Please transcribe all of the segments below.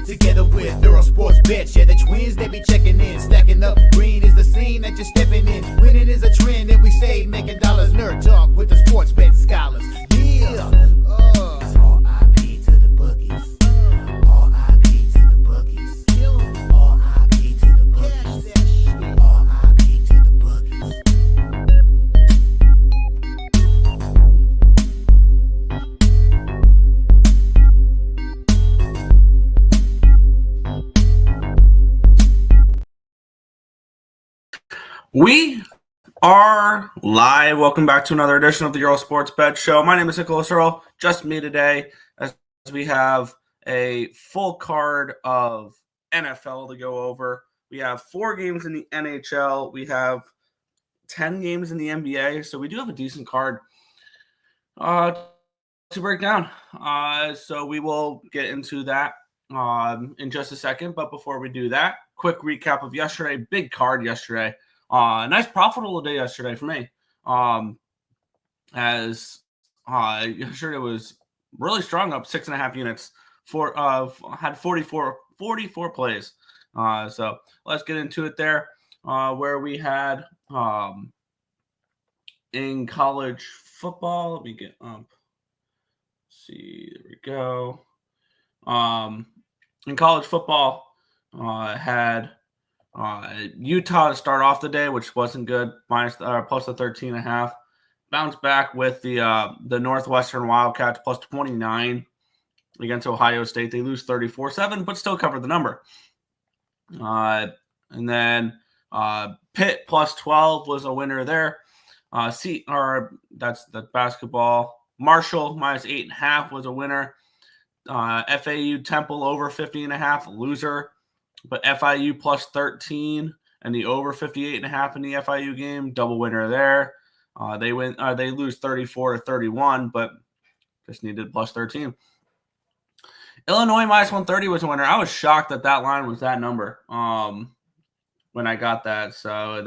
Together with Earle Sports Bets, yeah, the twins, they be checking in. Stacking up, green is the scene that you're stepping in. Winning is a trend, and we stay making dollars. Nerd talk with the sports bet scholars. Yeah, it's R.I.P. to the bookies. R.I.P. to the bookies. R.I.P. to the bookies. R.I.P. to the bookies. We are live. Welcome back to another edition of the Earle Sports Bet Show. My name is Nicholas Earle. Just me today as we have a full card of NFL to go over. We have 4 games in the NHL. We have 10 games in the NBA. So we do have a decent card to break down. So we will get into that in just a second. But before we do that, quick recap of yesterday. Big card yesterday. Nice profitable day yesterday for me. As yesterday was really strong, up 6.5 units. Had 44 plays. So let's get into it there. Where we had in college football. Let me get up. See, there we go. In college football, had Utah to start off the day, which wasn't good, plus the 13.5. Bounced back with the Northwestern Wildcats plus 29 against Ohio State. They lose 34-7, but still covered the number. And then Pitt plus 12 was a winner there. That's the basketball. Marshall minus 8.5 was a winner. FAU Temple over 50.5, loser. But FIU plus 13 and the over 58.5 in the FIU game, double winner there. They lose 34-31, but just needed plus 13. Illinois minus 130 was a winner. I was shocked that line was that number when I got that. So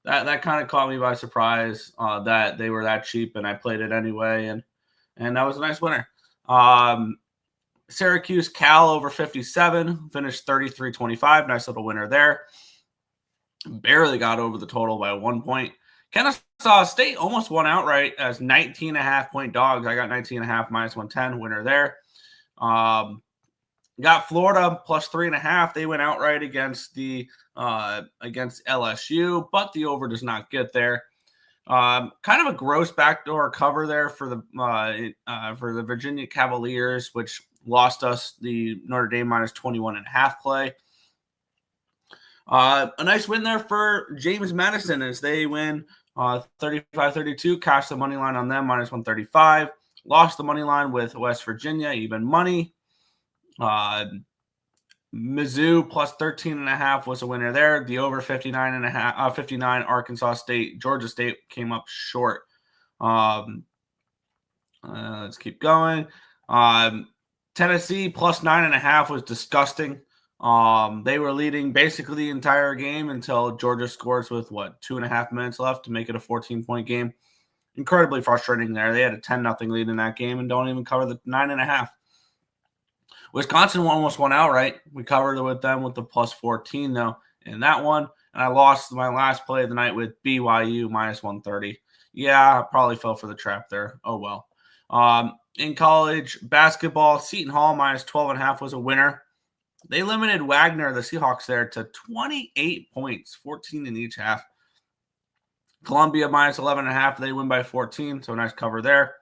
that kind of caught me by surprise that they were that cheap, and I played it anyway, and that was a nice winner. Syracuse Cal over 57, finished 33-25. Nice little winner there. Barely got over the total by 1 point. Kennesaw State almost won outright as 19.5 point dogs. I got 19.5 minus 110, winner there. Got Florida plus 3.5. They went outright against LSU, but the over does not get there. Kind of a gross backdoor cover there for the Virginia Cavaliers, which lost us the Notre Dame minus 21.5 play. A nice win there for James Madison as they win 35-32. Cashed the money line on them minus 135. Lost the money line with West Virginia, even money. Mizzou plus 13.5 was a winner there. The over 59 Arkansas State, Georgia State came up short. Let's keep going. Tennessee plus 9.5 was disgusting. They were leading basically the entire game until Georgia scores with 2.5 minutes left to make it a 14-point game. Incredibly frustrating there. They had a 10-0 lead in that game and don't even cover the 9.5. Wisconsin almost won outright. We covered it with them with the plus 14 though in that one, and I lost my last play of the night with BYU minus 130. Yeah, I probably fell for the trap there. Oh well. In college basketball, Seton Hall minus 12.5 was a winner. They limited Wagner, the Seahawks, there to 28 points, 14 in each half. Columbia minus 11.5, they win by 14, so nice cover there.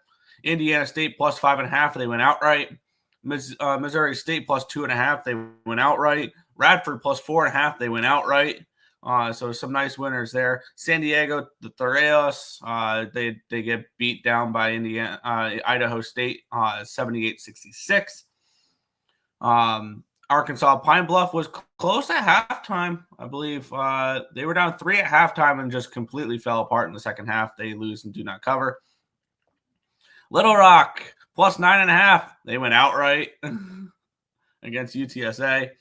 Indiana State plus 5.5, they went outright. Missouri State plus 2.5, they went outright. Radford plus 4.5, they went outright. So some nice winners there. San Diego, the Toreros, they get beat down by Idaho State, 78-66. Arkansas Pine Bluff was close at halftime, I believe. They were down 3 at halftime and just completely fell apart in the second half. They lose and do not cover. Little Rock plus 9.5. They went outright against UTSA.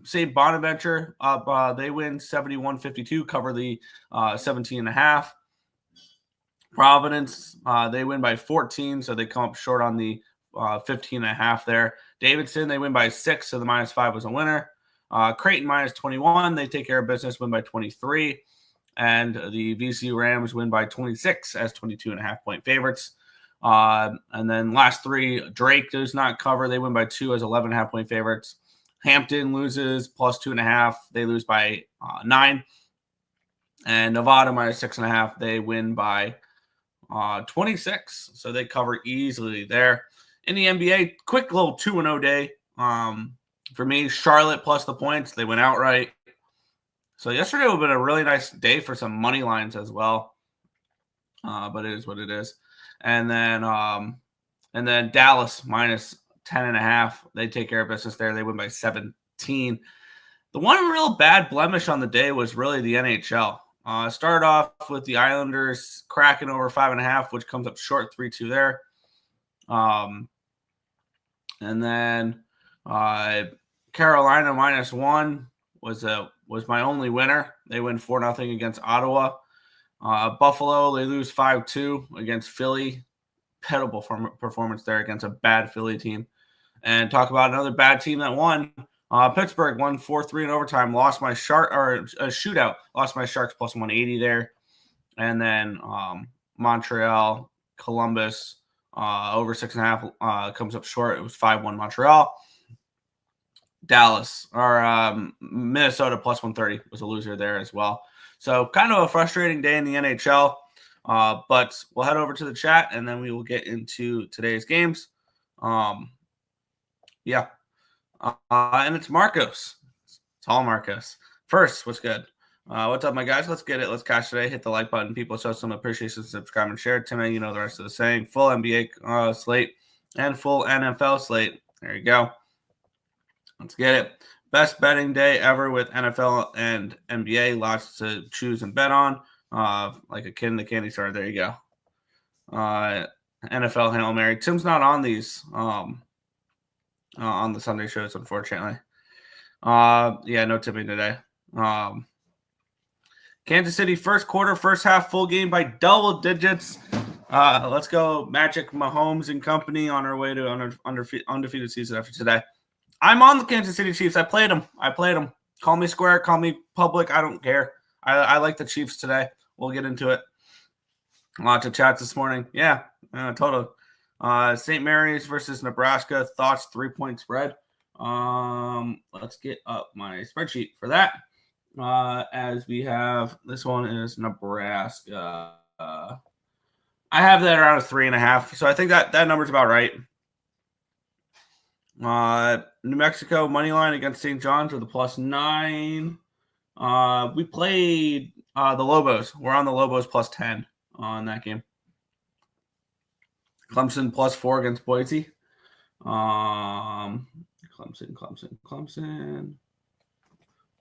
St. Bonaventure up, they win 71-52, cover the 17.5. Providence, they win by 14, so they come up short on the 15.5 there. Davidson, they win by 6, so the -5 was a winner. Creighton -21, they take care of business, win by 23. And the VCU Rams win by 26 as 22.5-point favorites. And then last three, Drake does not cover. They win by 2 as 11.5-point favorites. Hampton loses +2.5. They lose by 9. And Nevada -6.5. They win by 26. So they cover easily there. In the NBA, quick little 2-0 day. For me, Charlotte plus the points. They went outright. So yesterday would have been a really nice day for some money lines as well. But it is what it is. And then Dallas -10.5. They take care of business there. They win by 17. The one real bad blemish on the day was really the NHL. Started off with the Islanders cracking over 5.5, which comes up short 3-2 there. And then Carolina -1 was my only winner. They win 4-0 against Ottawa. Buffalo, they lose 5-2 against Philly. Pitiable performance there against a bad Philly team. And talk about another bad team that won. Pittsburgh won 4-3 in overtime. Lost my shootout. Lost my Sharks plus 180 there. And then Montreal, Columbus over 6.5 comes up short. It was 5-1 Montreal. Dallas or Minnesota plus 130 was a loser there as well. So kind of a frustrating day in the NHL. But we'll head over to the chat and then we will get into today's games. And it's Marcos. It's all Marcos. First, what's good? What's up, my guys? Let's get it. Let's cash today. Hit the like button. People, show some appreciation, subscribe, and share. Timmy, you know the rest of the saying. Full NBA slate and full NFL slate. There you go. Let's get it. Best betting day ever with NFL and NBA. Lots to choose and bet on. Like a kid in the candy store. There you go. NFL Hail Mary. Tim's not on these on the Sunday shows, unfortunately. No Timmy today. Kansas City first quarter, first half, full game by double digits. Let's go Magic Mahomes and company on our way to undefeated season after today. I'm on the Kansas City Chiefs. I played them. Call me square, call me public. I don't care. I like the Chiefs today. We'll get into it. Lots of chats this morning. Yeah, totally. St. Mary's versus Nebraska. Thoughts, 3-point spread. Let's get up my spreadsheet for that. As we have, this one is Nebraska. I have that around a 3.5. So I think that number's about right. New Mexico money line against St. John's with a +9. We played the Lobos. We're on the Lobos +10 on that game. Clemson +4 against Boise. Clemson.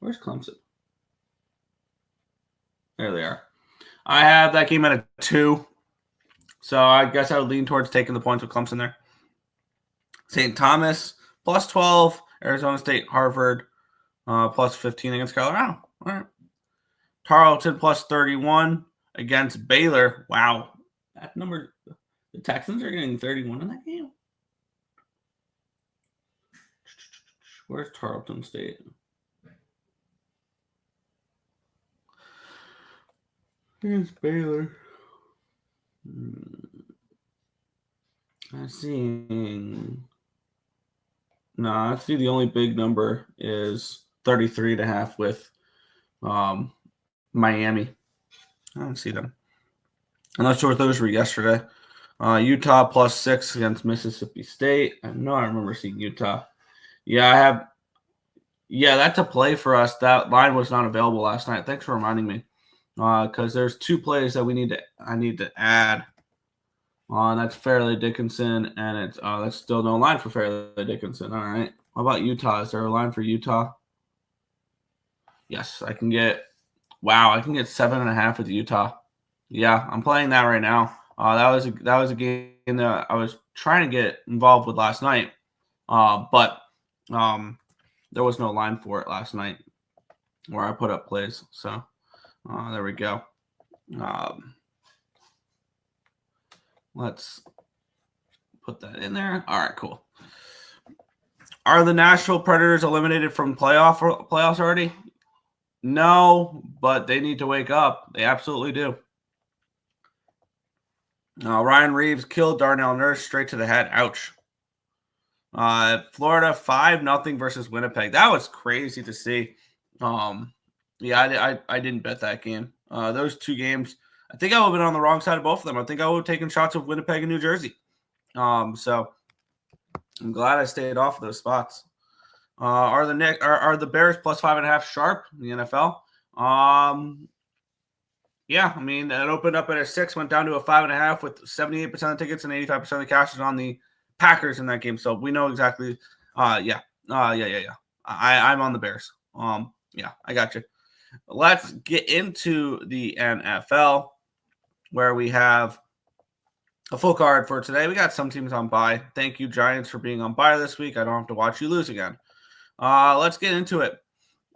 Where's Clemson? There they are. I have that game at a 2. So I guess I would lean towards taking the points with Clemson there. St. Thomas +12. Arizona State, Harvard +15 against Colorado. All right. Tarleton +31 against Baylor. Wow. That number, the Texans are getting 31 in that game. Where's Tarleton State? Here's Baylor. I see. No, I see the only big number is 33.5 with Miami. I don't see them. I'm not sure what those were yesterday. Utah +6 against Mississippi State. I know I remember seeing Utah. Yeah, I have. Yeah, that's a play for us. That line was not available last night. Thanks for reminding me. Because there's 2 plays that I need to add. That's Fairleigh Dickinson, and it's that's still no line for Fairleigh Dickinson. All right. How about Utah? Is there a line for Utah? Yes, I can get. Wow, I can get 7.5 with Utah. Yeah, I'm playing that right now. That was a game that I was trying to get involved with last night, but there was no line for it last night where I put up plays. So there we go. Let's put that in there. All right, cool. Are the Nashville Predators eliminated from playoffs already? No, but they need to wake up. They absolutely do. Ryan Reeves killed Darnell Nurse straight to the head. Ouch. Florida 5-0 versus Winnipeg. That was crazy to see. Yeah, I didn't bet that game. Those two games, I think I would have been on the wrong side of both of them. I think I would have taken shots of Winnipeg and New Jersey. So I'm glad I stayed off of those spots. Are the Bears plus 5.5 sharp in the NFL? Yeah, I mean, it opened up at a 6, went down to a 5.5 with 78% of the tickets and 85% of the cash is on the Packers in that game. So we know exactly. Yeah. I'm on the Bears. Yeah, I got you. Let's get into the NFL where we have a full card for today. We got some teams on bye. Thank you, Giants, for being on bye this week. I don't have to watch you lose again. Let's get into it.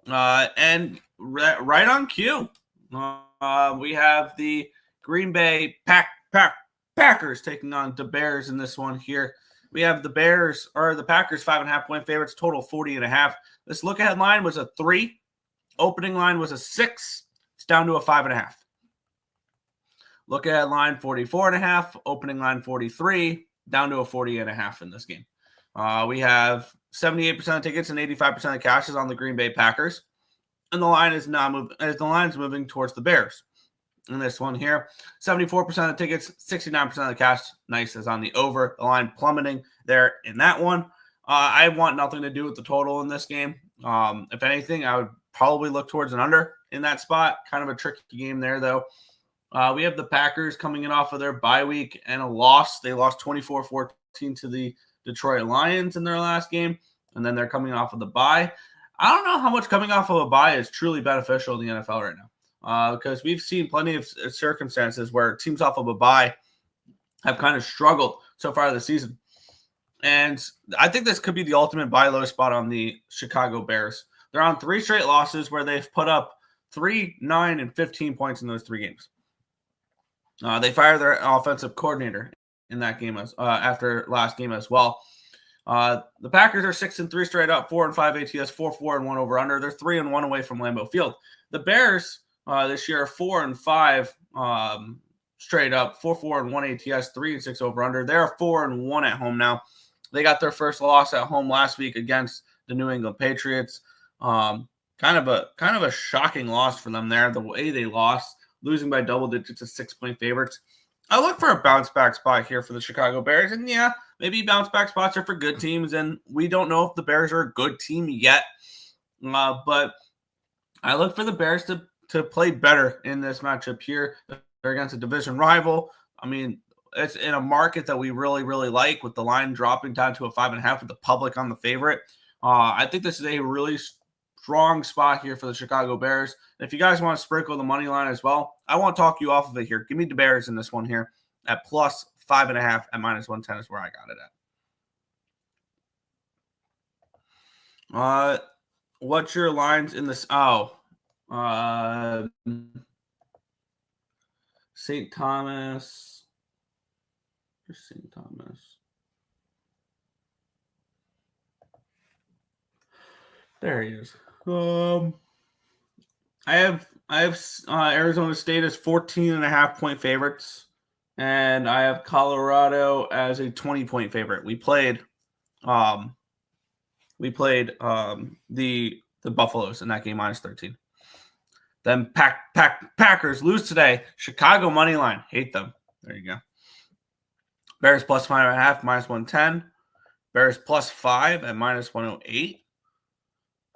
And right on cue, we have the Green Bay Packers taking on the Bears in this one here. We have the Packers 5.5 point favorites, total 40.5. This look ahead line was a 3. Opening line was a 6. It's down to a 5.5. Look ahead line 44.5. Opening line 43. Down to a 40.5 in this game. We have 78% of tickets and 85% of cash is on the Green Bay Packers. And the line is not moving. The line is moving towards the Bears. In this one here, 74% of the tickets, 69% of the cash. Nice is on the over. The line plummeting there in that one. I want nothing to do with the total in this game. If anything, I would probably look towards an under in that spot. Kind of a tricky game there, though. We have the Packers coming in off of their bye week and a loss. They lost 24-14 to the Detroit Lions in their last game, and then they're coming off of the bye. I don't know how much coming off of a bye is truly beneficial in the NFL right now, because we've seen plenty of circumstances where teams off of a bye have kind of struggled so far this season. And I think this could be the ultimate buy low spot on the Chicago Bears. They're on 3 straight losses where they've put up 3, 9, and 15 points in those 3 games. They fired their offensive coordinator in that game after last game as well. The Packers are 6-3 straight up, 4-5 ATS, 4-4-1 over under. They're 3-1 away from Lambeau Field. The Bears this year are 4-5 straight up, 4-4-1 ATS, 3-6 over under. They're 4-1 at home now. They got their first loss at home last week against the New England Patriots. Kind of a shocking loss for them there. The way they lost, losing by double digits to 6-point favorites. I look for a bounce back spot here for the Chicago Bears. And yeah, maybe bounce back spots are for good teams. And we don't know if the Bears are a good team yet. But I look for the Bears to play better in this matchup here. They're against a division rival. I mean, it's in a market that we really, really like, with the line dropping down to a 5.5 with the public on the favorite. I think this is a really strong spot here for the Chicago Bears. And if you guys want to sprinkle the money line as well, I won't talk you off of it here. Give me the Bears in this one here at plus 5.5 at -110 is where I got it at. What's your lines in this? St. Thomas. Here's St. Thomas. There he is. I have Arizona State as 14.5 point favorites, and I have Colorado as a 20-point favorite. We played the Buffaloes in that game -13. Then Packers lose today. Chicago money line, hate them. There you go. Bears plus 5.5 -110. Bears plus 5 at -108.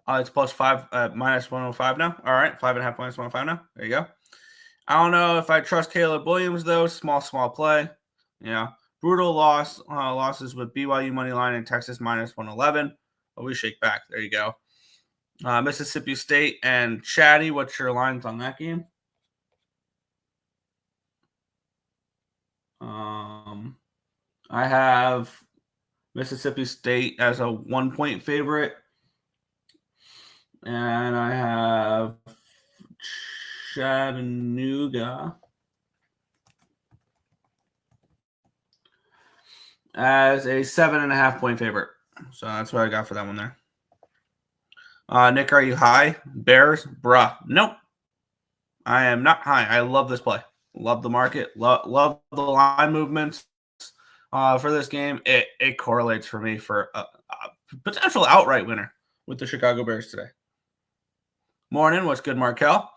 It's plus 5 at -105 now. All right, 5.5 -105 now. There you go. I don't know if I trust Caleb Williams, though. Small play. Yeah. Brutal losses with BYU money line and Texas -111. But we shake back. There you go. Mississippi State and Chatty. What's your lines on that game? I have Mississippi State as a 1-point favorite. And I have Chattanooga as a 7.5-point favorite. So that's what I got for that one there. Nick, are you high? Bears? Bruh. Nope. I am not high. I love this play. Love the market. Love the line movements for this game. It correlates for me for a potential outright winner with the Chicago Bears today. Morning. What's good, Markel?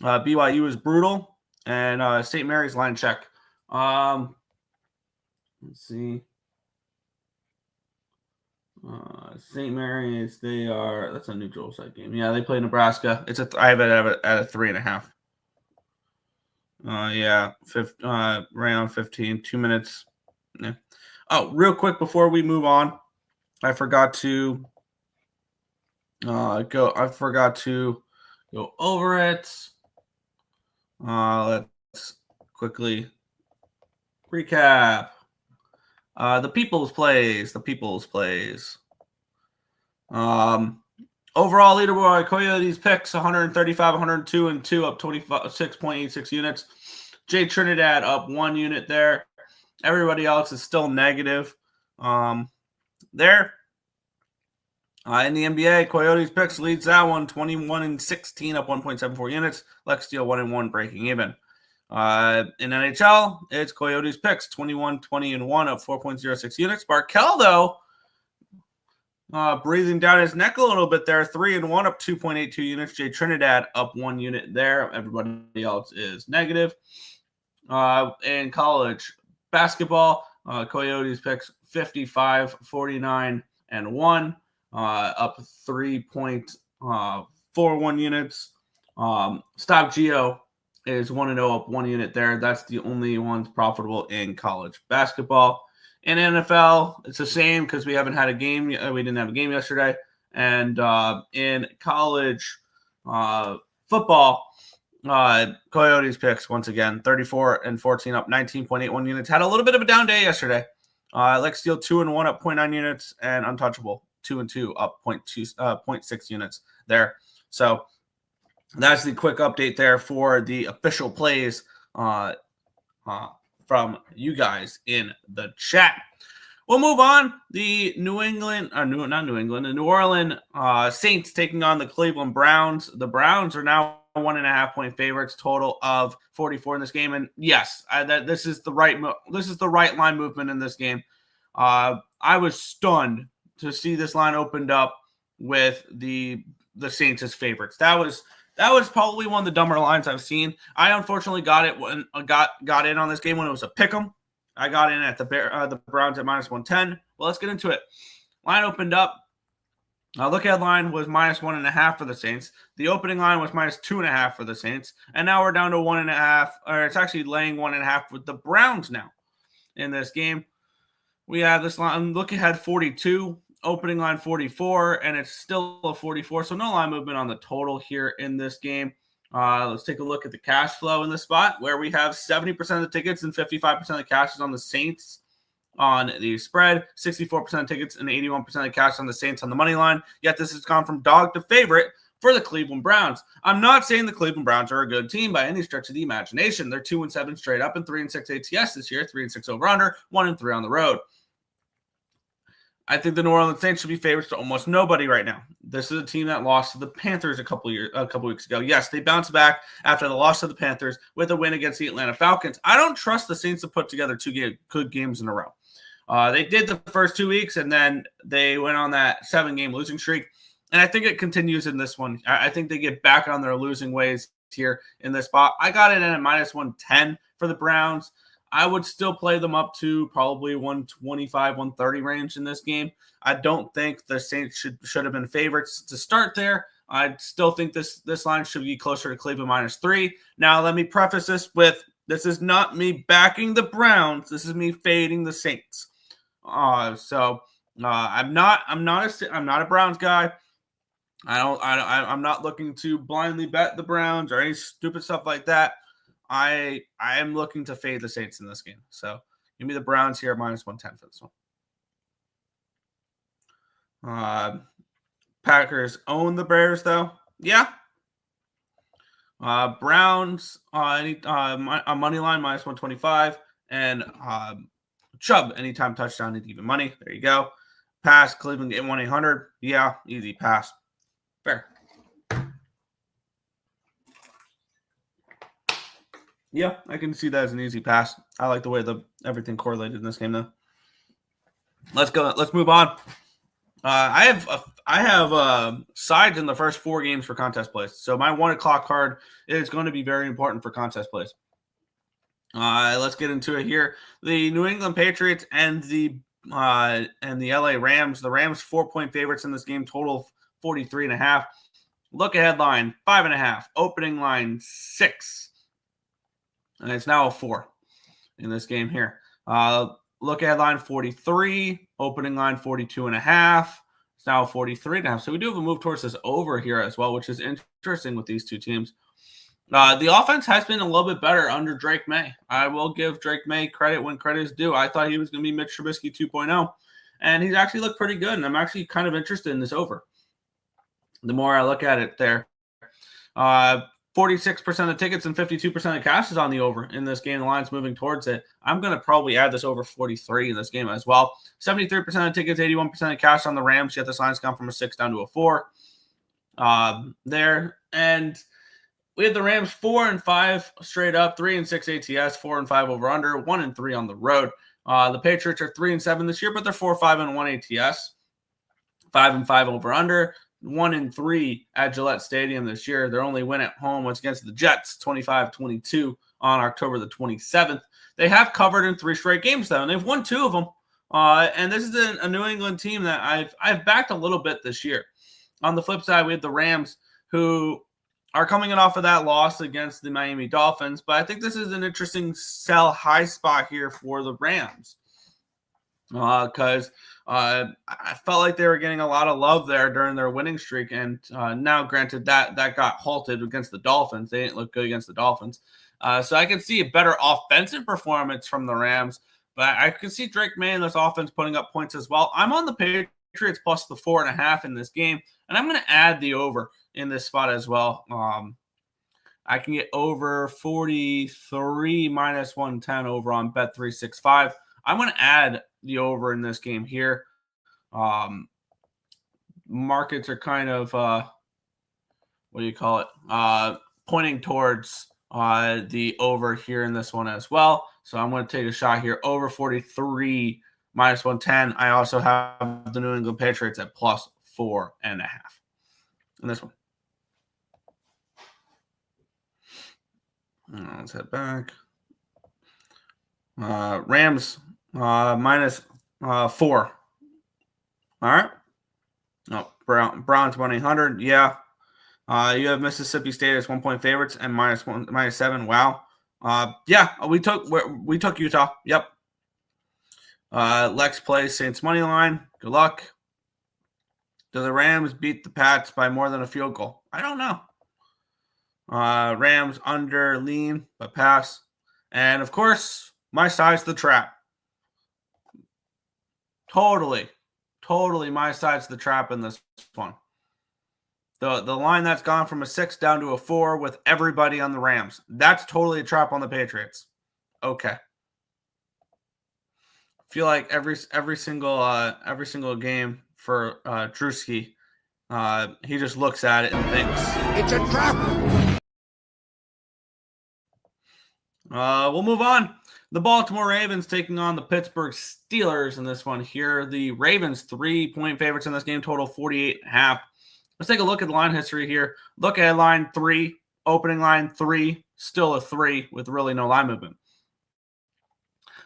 BYU is brutal. And St. Mary's line check. Let's see. St. Mary's, that's a neutral site game. Yeah, they play Nebraska. I have it at a 3.5. Yeah, right on 15, 2 minutes. Yeah. Oh, real quick before we move on, I forgot to go over it. Let's quickly recap. The People's Plays. Overall leaderboard, Coyotes picks 135, 102, and 2, up 26.86 units. Jay Trinidad up 1 unit there. Everybody else is still negative there. In the NBA, Coyotes picks leads that one, 21-16, up 1.74 units. Lex Steele 1-1, breaking even. In NHL, it's Coyotes picks 21-20-1, up 4.06 units. Barkel, though, breathing down his neck a little bit there, 3-1, up 2.82 units. Jay Trinidad up 1 unit there. Everybody else is negative. In college basketball, Coyotes picks 55, 49, and 1, up 3.41 units. Stock Geo is 1-0, up 1 unit there. That's the only ones profitable in college basketball. In NFL, it's the same because we haven't had a game. We didn't have a game yesterday. And in college football, Coyotes picks once again 34-14, up 19.81 units. Had a little bit of a down day yesterday. Lex Steele 2-1, up 0.9 units, and Untouchable 2-2, up 0.6 units there. So that's the quick update there for the official plays from you guys in the chat. We'll move on. The New Orleans Saints taking on the Cleveland Browns. The Browns are now 1.5-point favorites, total of 44 in this game. And yes, this is the right line movement in this game. I was stunned to see this line opened up with the Saints as favorites. That was probably one of the dumber lines I've seen. I unfortunately got in on this game when it was a pick'em. I got in at the Browns at -110. Well, let's get into it. Line opened up. Look ahead line was -1.5 for the Saints. The opening line was -2.5 for the Saints, and now we're down to 1.5. Or it's actually laying 1.5 with the Browns now in this game. We have this line. Look ahead 42. Opening line 44, and it's still a 44, so no line movement on the total here in this game. Let's take a look at the cash flow in this spot, where we have 70% of the tickets and 55% of the cash is on the Saints on the spread, 64% of tickets and 81% of the cash on the Saints on the money line. Yet this has gone from dog to favorite for the Cleveland Browns. I'm not saying the Cleveland Browns are a good team by any stretch of the imagination. They're 2-7 straight up and 3-6 ATS this year, 3-6 over under, 1-3 on the road. I think the New Orleans Saints should be favorites to almost nobody right now. This is a team that lost to the Panthers a couple weeks ago. Yes, they bounced back after the loss to the Panthers with a win against the Atlanta Falcons. I don't trust the Saints to put together 2 good games in a row. They did the first 2 weeks, and then they went on that 7-game losing streak. And I think it continues in this one. I think they get back on their losing ways here in this spot. I got it in at -110 for the Browns. I would still play them up to probably 125, 130 range in this game. I don't think the Saints should have been favorites to start there. I still think this line should be closer to Cleveland -3. Now, let me preface this with, this is not me backing the Browns. This is me fading the Saints. I'm not a Browns guy. I'm not looking to blindly bet the Browns or any stupid stuff like that. I am looking to fade the Saints in this game. So give me the Browns here at -110 for this one. Packers own the Bears, though. Yeah. Browns on money line -125 and Chubb, anytime touchdown at even money. There you go. Pass, Cleveland get 1-800. Yeah, easy pass. Fair. Yeah, I can see that as an easy pass. I like the way everything correlated in this game, though. Let's go. Let's move on. I have sides in the first 4 games for contest plays. So my 1 o'clock card is going to be very important for contest plays. Let's get into it here. The New England Patriots and the LA Rams. The Rams 4-point favorites in this game, total 43.5. Look ahead line 5.5. Opening line 6. And it's now a 4 in this game here. Look ahead line 43. Opening line 42.5. It's now 43.5. So we do have a move towards this over here as well, which is interesting with these two teams. The offense has been a little bit better under Drake May. I will give Drake May credit when credit is due. I thought he was going to be Mitch Trubisky 2.0, and he's actually looked pretty good, and I'm actually kind of interested in this over. The more I look at it there, 46% of the tickets and 52% of cash is on the over in this game. The line's moving towards it. I'm going to probably add this over 43 in this game as well. 73% of tickets, 81% of cash on the Rams, yet this line's gone from a 6 down to a 4 there. And we have the Rams 4-5 straight up, 3-6 ATS, 4-5 over under, 1-3 on the road. The Patriots are 3-7 this year, but they're 4-5-1 ATS, 5-5 over under, 1-3 at Gillette Stadium this year. Their only win at home was against the Jets, 25-22 on October the 27th. They have covered in 3 straight games though, and they've won 2 of them. And this is a New England team that I've backed a little bit this year. On the flip side, we have the Rams, who are coming in off of that loss against the Miami Dolphins. But I think this is an interesting sell high spot here for the Rams. Because I felt like they were getting a lot of love there during their winning streak. And now, granted, that got halted against the Dolphins. They didn't look good against the Dolphins. So I can see a better offensive performance from the Rams. But I can see Drake May and this offense putting up points as well. I'm on the Patriots plus the 4.5 in this game. And I'm going to add the over in this spot as well. I can get over 43 minus 110 over on Bet365. I'm going to add the over in this game here. Markets are kind of, pointing towards the over here in this one as well. So I'm going to take a shot here. Over 43 minus 110. I also have the New England Patriots at plus 4.5 in this one. Let's head back. Rams minus 4. All right. No, Browns 1-800. Yeah. You have Mississippi State as 1-point favorites and minus 7. Wow. Yeah, we took Utah. Yep. Lex plays Saints money line. Good luck. Do the Rams beat the Pats by more than a field goal? I don't know. Rams under lean, but pass. And, of course, my side's the trap. Totally my side's the trap in this one. The line that's gone from a 6 down to a 4 with everybody on the Rams. That's totally a trap on the Patriots. Okay. Feel like every single game for Drewski, he just looks at it and thinks it's a trap. We'll move on. The Baltimore Ravens taking on the Pittsburgh Steelers in this one here. The Ravens 3-point favorites in this game, total 48.5. Let's take a look at the line history here. Look at line 3, opening line 3, still a 3 with really no line movement.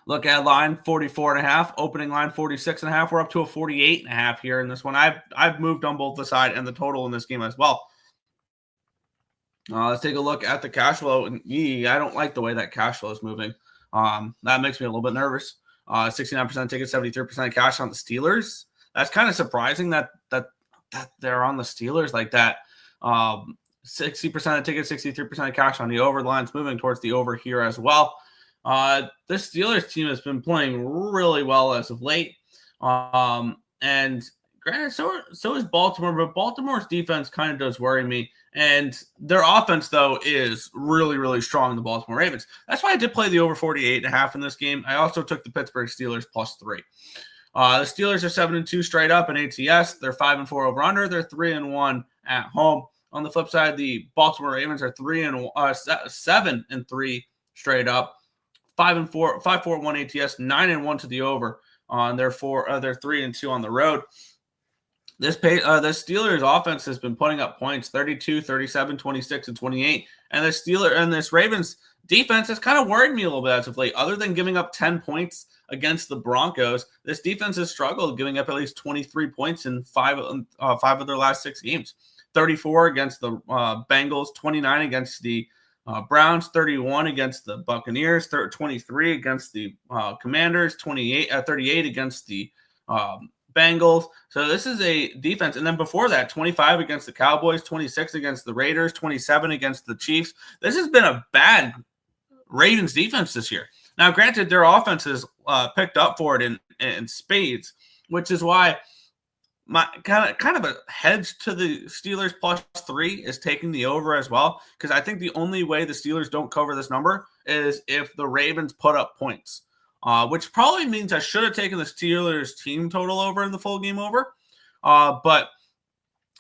Look at line 44.5, opening line 46.5. We're up to a 48.5 here in this one. I've moved on both the side and the total in this game as well. Let's take a look at the cash flow. I don't like the way that cash flow is moving. That makes me a little bit nervous. 69% tickets, 73% cash on the Steelers. That's kind of surprising that they're on the Steelers like that. 60% of tickets, 63% of cash on the over. The line's moving towards the over here as well. This Steelers team has been playing really well as of late. And granted, so is Baltimore, but Baltimore's defense kind of does worry me. And their offense, though, is really, really strong, the Baltimore Ravens. That's why I did play the over 48.5 in this game. I also took the Pittsburgh Steelers +3. The Steelers are 7-2 straight up in ATS. They're 5-4 over under. They're 3-1 at home. On the flip side, the Baltimore Ravens are 7-3 straight up, 5-4, 5-4-1 ATS, 9-1 to the over. They're 3-2 on the road. The Steelers offense has been putting up points 32, 37, 26, and 28. And this Ravens defense has kind of worried me a little bit as of late. Other than giving up 10 points against the Broncos, this defense has struggled, giving up at least 23 points in five of their last 6 games. 34 against the Bengals, 29 against the Browns, 31 against the Buccaneers, 23 against the Commanders, 38 against the Bengals. So this is a defense. And then before that, 25 against the Cowboys, 26 against the Raiders, 27 against the Chiefs. This has been a bad Ravens defense this year. Now, granted, their offense has picked up for it in spades, which is why my kind of a hedge to the Steelers +3 is taking the over as well, because I think the only way the Steelers don't cover this number is if the Ravens put up points, which probably means I should have taken the Steelers team total over in the full game over. But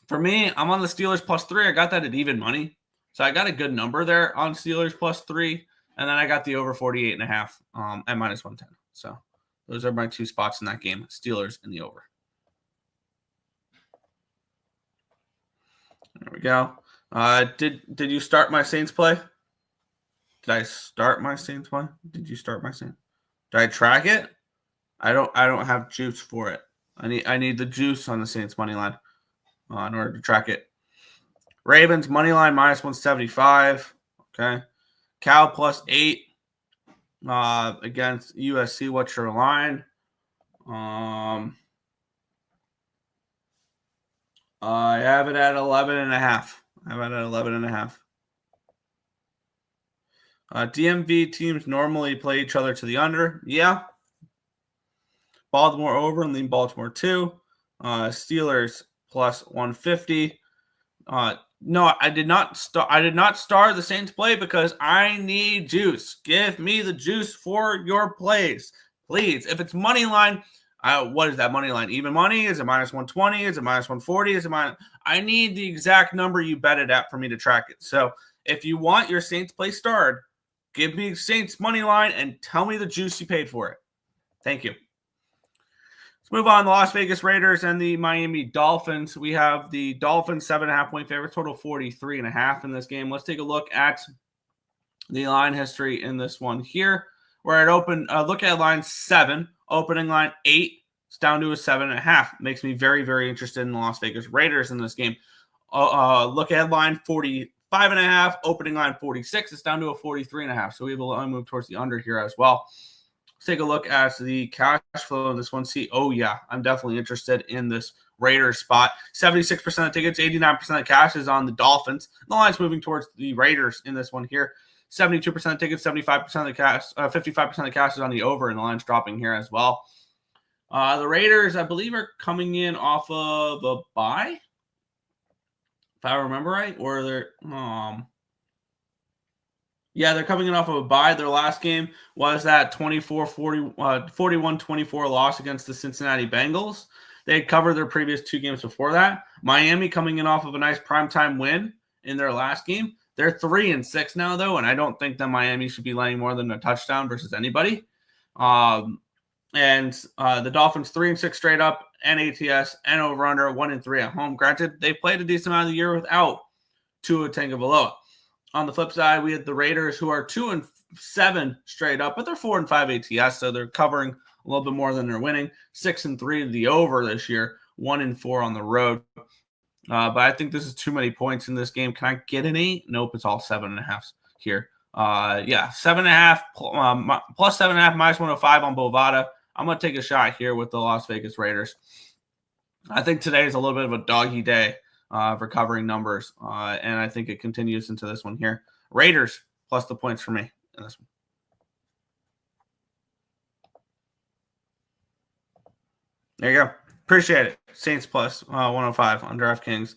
for me, I'm on the Steelers +3. I got that at even money, so I got a good number there on Steelers +3, and then I got the over 48.5 at -110. So those are my 2 spots in that game: Steelers and the over. There we go. Did you start my Saints play? Did I start my Saints play? Did you start my Saints? Did I track it? I don't have juice for it. I need the juice on the Saints money line in order to track it. Ravens money line -175. Okay. Cal +8 against USC. What's your line? I have it at 11.5. DMV teams normally play each other to the under. Yeah. Baltimore over and lean Baltimore 2. Steelers +150. No, I did not star the Saints play because I need juice. Give me the juice for your plays, please. If it's money line, what is that money line? Even money? Is it -120? Is it -140? Is it I need the exact number you bet it at for me to track it. So if you want your Saints play starred, give me Saints money line and tell me the juice you paid for it. Thank you. Let's move on. The Las Vegas Raiders and the Miami Dolphins. We have the Dolphins 7.5 point favorite, total 43.5 in this game. Let's take a look at the line history in this one here. Where it opened, look at line 7, opening line 8, it's down to a 7.5. Makes me very, very interested in the Las Vegas Raiders in this game. Look at line 45.5, opening line 46, it's down to a 43.5. So we have a move towards the under here as well. Let's take a look at the cash flow in this one. See, oh yeah, I'm definitely interested in this Raiders spot. 76% of tickets, 89% of cash is on the Dolphins. The line's moving towards the Raiders in this one here. 72% of tickets, 75% of the cash, 55% of the cash is on the over, and the line's dropping here as well. The Raiders, I believe, are coming in off of a bye, if I remember right, or they're they're coming in off of a bye. Their last game was that 41-24 loss against the Cincinnati Bengals. They had covered their previous 2 games before that. Miami coming in off of a nice primetime win in their last game. They're 3-6 now, though, and I don't think that Miami should be laying more than a touchdown versus anybody. And the Dolphins 3-6 straight up, and ATS, and over/under 1-3 at home. Granted, they played a decent amount of the year without Tua Tagovailoa. On the flip side, we had the Raiders, who are 2-7 straight up, but they're 4-5 ATS, so they're covering a little bit more than they're winning. 6-3 to the over this year, 1-4 on the road. But I think this is too many points in this game. Can I get an 8? Nope, it's all 7.5 here. 7.5 plus 7.5 -105 on Bovada. I'm going to take a shot here with the Las Vegas Raiders. I think today is a little bit of a doggy day for covering numbers, and I think it continues into this one here. Raiders plus the points for me in this one. There you go. Appreciate it. Saints plus 105 on DraftKings.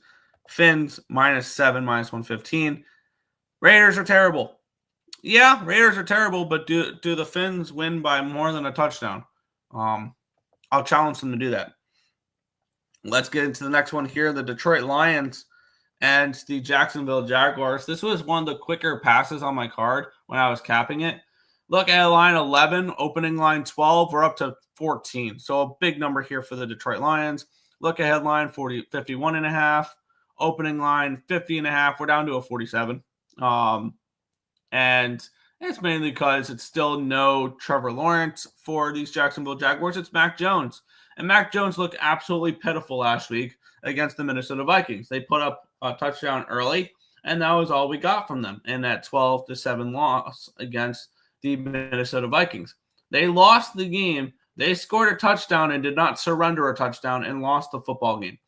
Fins -7, -115. Raiders are terrible. Yeah, Raiders are terrible, but do the Fins win by more than a touchdown? I'll challenge them to do that. Let's get into the next one here. The Detroit Lions and the Jacksonville Jaguars. This was one of the quicker passes on my card when I was capping it. Look at line 11, opening line 12. We're up to 14. So a big number here for the Detroit Lions. Look at headline 51.5. Opening line 50.5. We're down to a 47. And it's mainly because it's still no Trevor Lawrence for these Jacksonville Jaguars. It's Mac Jones. And Mac Jones looked absolutely pitiful last week against the Minnesota Vikings. They put up a touchdown early, and that was all we got from them in that 12-7 loss against the Minnesota Vikings. They lost the game. They scored a touchdown and did not surrender a touchdown and lost the football game.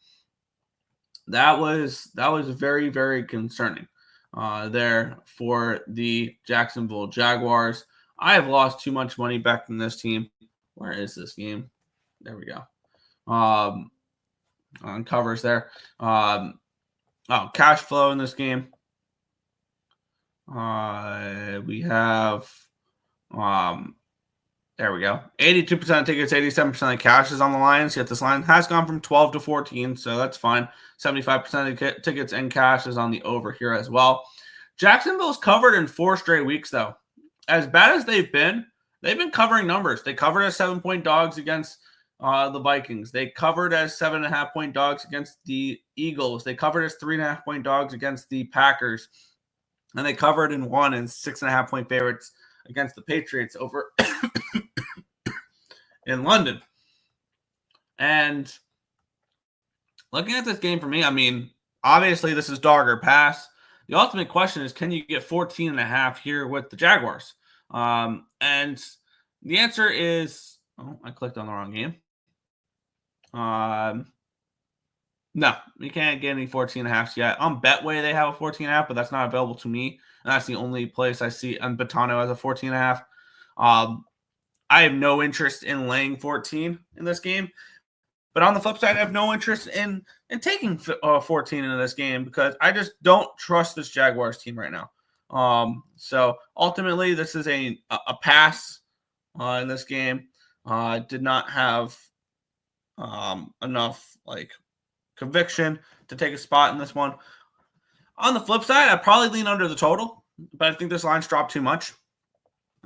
That was very, very concerning there for the Jacksonville Jaguars. I have lost too much money back in this team. Where is this game? There we go. On covers there. Cash flow in this game. We have there we go. 82% of tickets, 87% of cash is on the Lions. Yet this line has gone from 12 to 14, so that's fine. 75% of the tickets and cash is on the over here as well. Jacksonville's covered in 4 straight weeks, though. As bad as they've been covering numbers. They covered as 7-point dogs against the Vikings. They covered as 7.5-point dogs against the Eagles. They covered as 3.5-point dogs against the Packers. And they covered and won in 6.5-point favorites against the Patriots over in London. And looking at this game for me, I mean, obviously this is dog or pass. The ultimate question is, can you get 14.5 here with the Jaguars? And the answer is, I clicked on the wrong game. No, you can't get any 14.5s yet. On Betway, they have a 14.5, but that's not available to me. And that's the only place I see on Betano as a 14.5. I have no interest in laying 14 in this game. But on the flip side, I have no interest in taking 14 in this game because I just don't trust this Jaguars team right now. So ultimately, this is a pass in this game. Did not have enough conviction to take a spot in this one. On the flip side, I'd probably lean under the total, but I think this line's dropped too much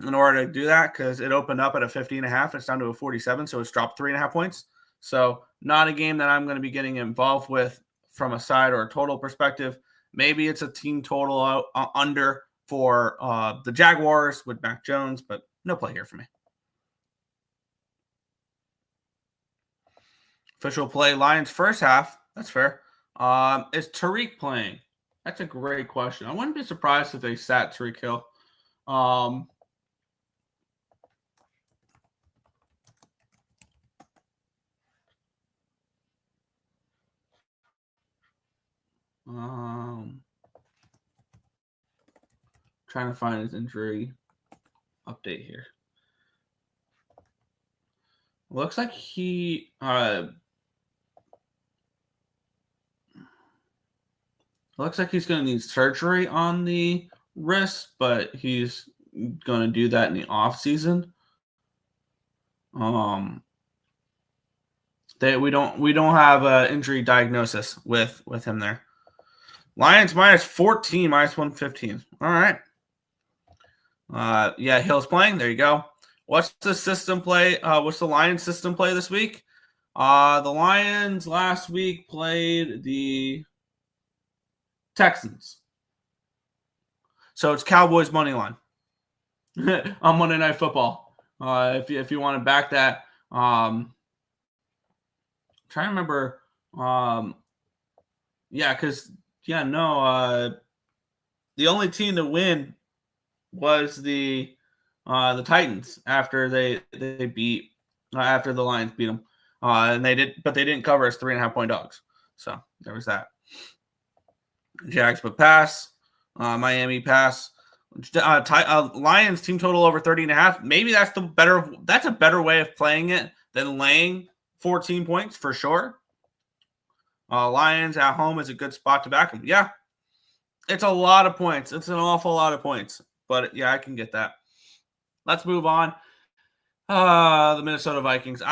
in order to do that because it opened up at a 50.5. It's down to a 47, so it's dropped 3.5 points. So not a game that I'm going to be getting involved with from a side or a total perspective. Maybe it's a team total under for the Jaguars with Mac Jones, but no play here for me. Official play, Lions first half. That's fair. Is Tariq playing? That's a great question. I wouldn't be surprised if they sat Tariq Hill. Trying to find his injury update here. Looks like he looks like he's going to need surgery on the wrist, but he's going to do that in the off season. We don't have an injury diagnosis with him there. Lions -14, -115. All right. Yeah, Hill's playing. There you go. What's the system play? What's the Lions system play this week? The Lions last week played the Texans. So it's Cowboys money line on Monday Night Football. If you want to back that, trying to remember. The only team to win was the Titans after they beat after the Lions beat them, and they didn't cover as 3.5-point dogs. So there was that. Jags but pass, Miami pass. Lions team total over 30.5. Maybe that's a better way of playing it than laying 14 points for sure. Lions at home is a good spot to back them. Yeah, it's a lot of points. It's an awful lot of points. But, yeah, I can get that. Let's move on. The Minnesota Vikings.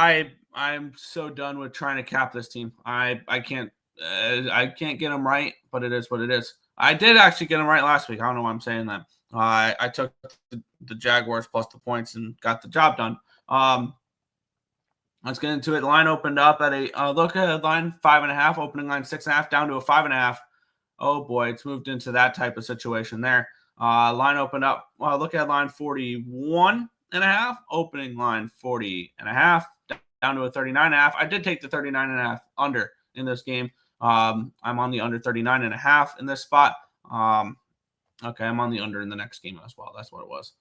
I'm so done with trying to cap this team. I can't get them right, but it is what it is. I did actually get them right last week. I don't know why I'm saying that. I took the Jaguars plus the points and got the job done. Let's get into it. The line opened up at a look at line 5.5, opening line 6.5, down to a 5.5. Oh boy, it's moved into that type of situation there. Line opened up. Look at line 41.5, opening line 40.5, down to a 39.5. I did take the 39.5 under in this game. I'm on the under 39.5 in this spot. Okay, I'm on the under in the next game as well. That's what it was.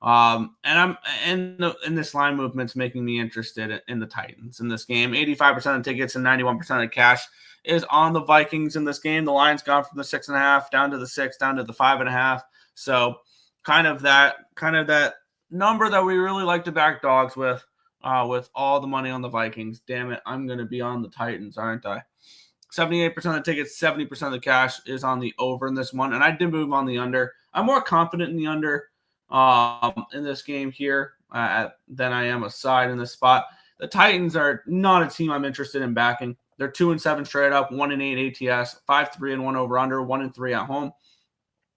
And I'm in this line movement's making me interested in the Titans in this game. 85% of tickets and 91% of cash is on the Vikings in this game. The line's gone from the 6.5 down to the 6, down to the 5.5. So kind of that number that we really like to back dogs with all the money on the Vikings. Damn it, I'm going to be on the Titans, aren't I? 78% of the tickets, 70% of the cash is on the over in this one, and I did move on the under. I'm more confident in the under in this game here than I am a side in this spot. The Titans are not a team I'm interested in backing. They're 2-7 straight up, 1-8 ATS, 5-3-1 over under, 1-3 at home.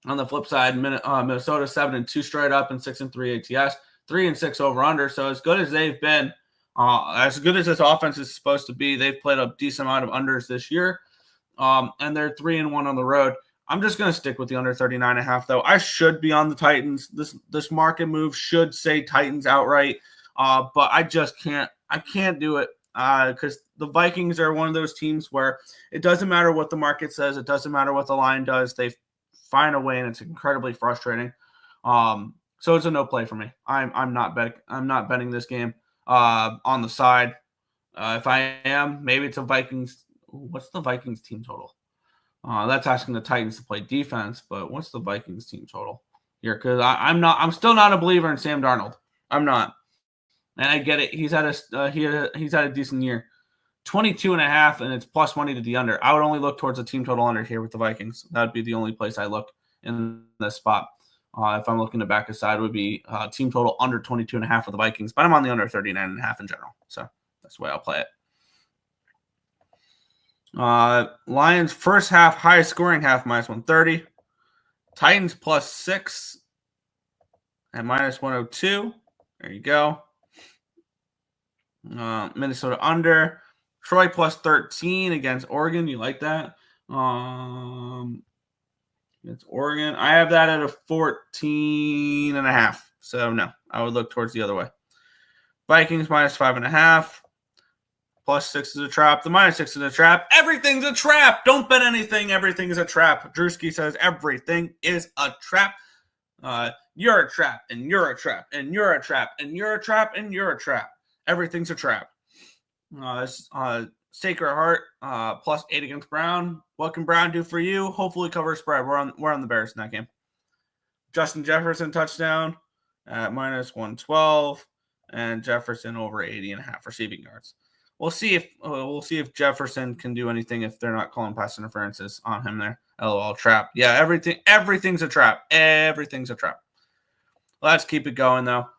On the flip side, Minnesota 7-2 straight up and 6-3 ATS, 3-6 over under. So as good as they've been, as good as this offense is supposed to be, they've played a decent amount of unders this year, and they're 3-1 on the road. I'm just going to stick with the under 39.5, though. I should be on the Titans. This market move should say Titans outright, but I just can't. I can't do it because the Vikings are one of those teams where it doesn't matter what the market says. It doesn't matter what the line does. They find a way, and it's incredibly frustrating. So it's a no play for me. I'm not betting this game on the side. If I am, maybe it's a Vikings. What's the Vikings team total? That's asking the Titans to play defense, but what's the Vikings team total here? Because I'm still not a believer in Sam Darnold. I'm not, and I get it. He's had a decent year, 22.5, and it's plus money to the under. I would only look towards a team total under here with the Vikings. That would be the only place I look in this spot. If I'm looking to back a side, would be team total under 22.5 for the Vikings, but I'm on the under 39.5 in general, so that's the way I'll play it. Lions first half, highest scoring half, -130. Titans +6 at -102. There you go. Minnesota under. Troy +13 against Oregon. You like that? Against Oregon. I have that at a 14.5. So no, I would look towards the other way. Vikings -5.5. +6 is a trap. The -6 is a trap. Everything's a trap. Don't bet anything. Everything is a trap. Drewski says everything is a trap. You're a trap, and you're a trap, and you're a trap, and you're a trap, and you're a trap. Everything's a trap. Sacred Heart +8 against Brown. What can Brown do for you? Hopefully cover a spread. We're on the Bears in that game. Justin Jefferson touchdown at -112, and Jefferson over 80.5 receiving yards. We'll see if Jefferson can do anything if they're not calling pass interferences on him there. LOL trap. Yeah, everything's a trap. Everything's a trap. Let's keep it going though.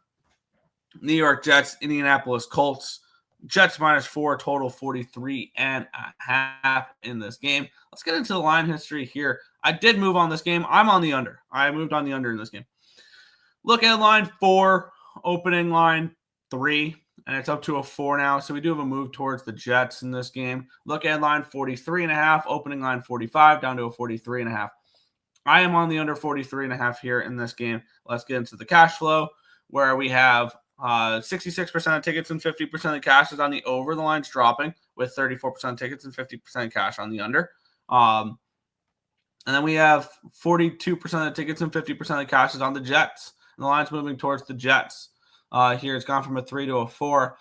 New York Jets, Indianapolis Colts. Jets -4, total 43.5 in this game. Let's get into the line history here. I did move on this game. I'm on the under. I moved on the under in this game. Look at line 4, opening line 3. And it's up to a 4 now. So we do have a move towards the Jets in this game. Look at line 43.5, opening line 45, down to a 43.5. I am on the under 43.5 here in this game. Let's get into the cash flow, where we have 66% of tickets and 50% of the cash is on the over. The line's dropping with 34% of tickets and 50% cash on the under. And then we have 42% of the tickets and 50% of the cash is on the Jets. And the line's moving towards the Jets. Here it's gone from a 3 to a 4.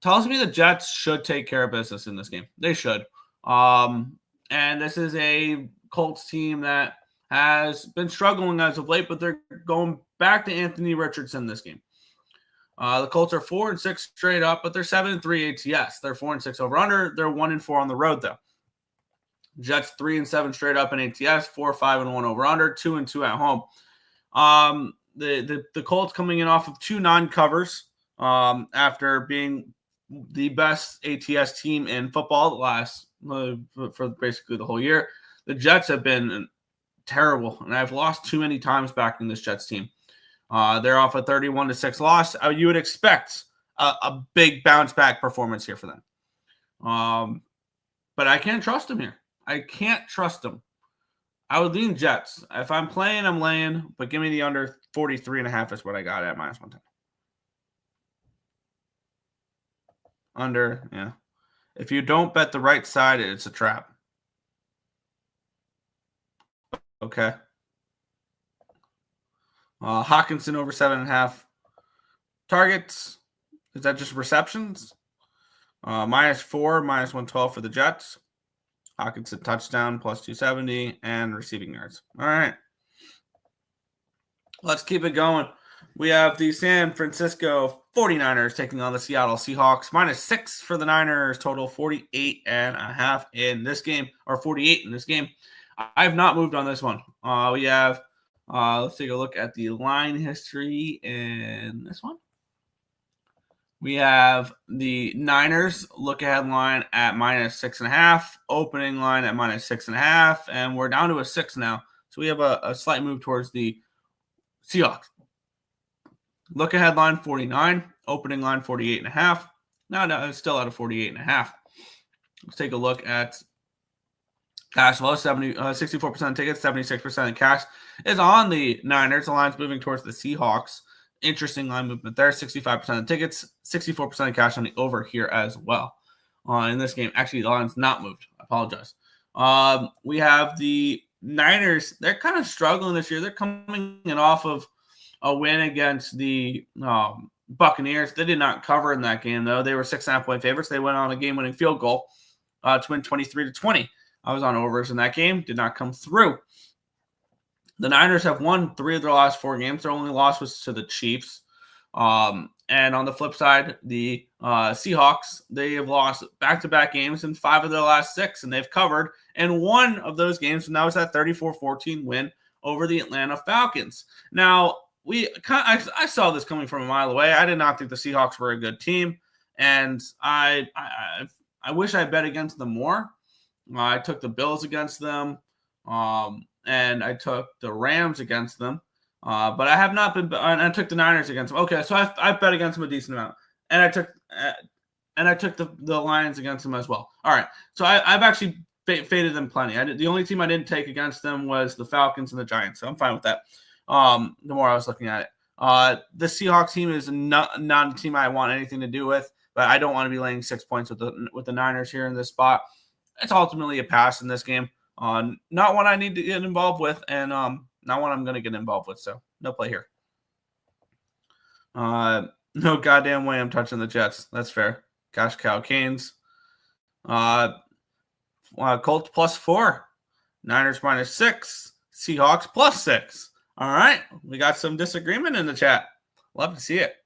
Tells me the Jets should take care of business in this game. They should. And this is a Colts team that has been struggling as of late, but they're going back to Anthony Richardson this game. The Colts are 4-6 straight up, but they're 7-3 ATS. They're 4-6 over under. They're 1-4 on the road though. Jets 3-7 straight up in ATS, 4-5-1 over under, 2-2 at home. The Colts coming in off of 2 non-covers after being the best ATS team in football the last for basically the whole year. The Jets have been terrible, and I've lost too many times backing this Jets team. They're off a 31-6 loss. You would expect a big bounce back performance here for them. But I can't trust them here. I can't trust them. I would lean Jets. If I'm playing, I'm laying, but give me the under 43.5 is what I got at -110. Under, yeah. If you don't bet the right side, it's a trap. Okay. Hawkinson over 7.5 targets. Is that just receptions? -4, -112 for the Jets. Hawkinson touchdown +270 and receiving yards. All right. Let's keep it going. We have the San Francisco 49ers taking on the Seattle Seahawks. -6 for the Niners, total 48.5 in this game, or 48 in this game. I have not moved on this one. We have, let's take a look at the line history in this one. We have the Niners look-ahead line at -6.5, opening line at -6.5, and we're down to a 6 now. So we have a slight move towards the Seahawks. Look-ahead line 49, opening line 48.5. No, it's still at a 48.5. Let's take a look at cash flow. 64% of tickets, 76% of cash is on the Niners. The line's moving towards the Seahawks. Interesting line movement there. 65% of tickets, 64% of cash on the over here as well. In this game, actually, the line's not moved. I apologize. We have the Niners. They're kind of struggling this year. They're coming in off of a win against the Buccaneers. They did not cover in that game, though. They were 6.5-point favorites. They went on a game-winning field goal to win 23-20. I was on overs in that game. Did not come through. The Niners have won 3 of their last 4 games. Their only loss was to the Chiefs. And on the flip side, the Seahawks, they have lost back-to-back games in 5 of their last 6, and they've covered in 1 of those games, and that was that 34-14 win over the Atlanta Falcons. Now, I saw this coming from a mile away. I did not think the Seahawks were a good team, and I wish I bet against them more. I took the Bills against them. And I took the Rams against them, but I have not been. And I took the Niners against them. Okay, so I've bet against them a decent amount, and I took the Lions against them as well. All right, so I've actually faded them plenty. The only team I didn't take against them was the Falcons and the Giants, so I'm fine with that. The more I was looking at it, the Seahawks team is not a team I want anything to do with, but I don't want to be laying 6 points with the Niners here in this spot. It's ultimately a pass in this game. Not one I need to get involved with, and not one I'm going to get involved with, so no play here. No goddamn way I'm touching the Jets. That's fair. Cash cow Canes. Colts +4. Niners -6. Seahawks +6. All right. We got some disagreement in the chat. Love to see it.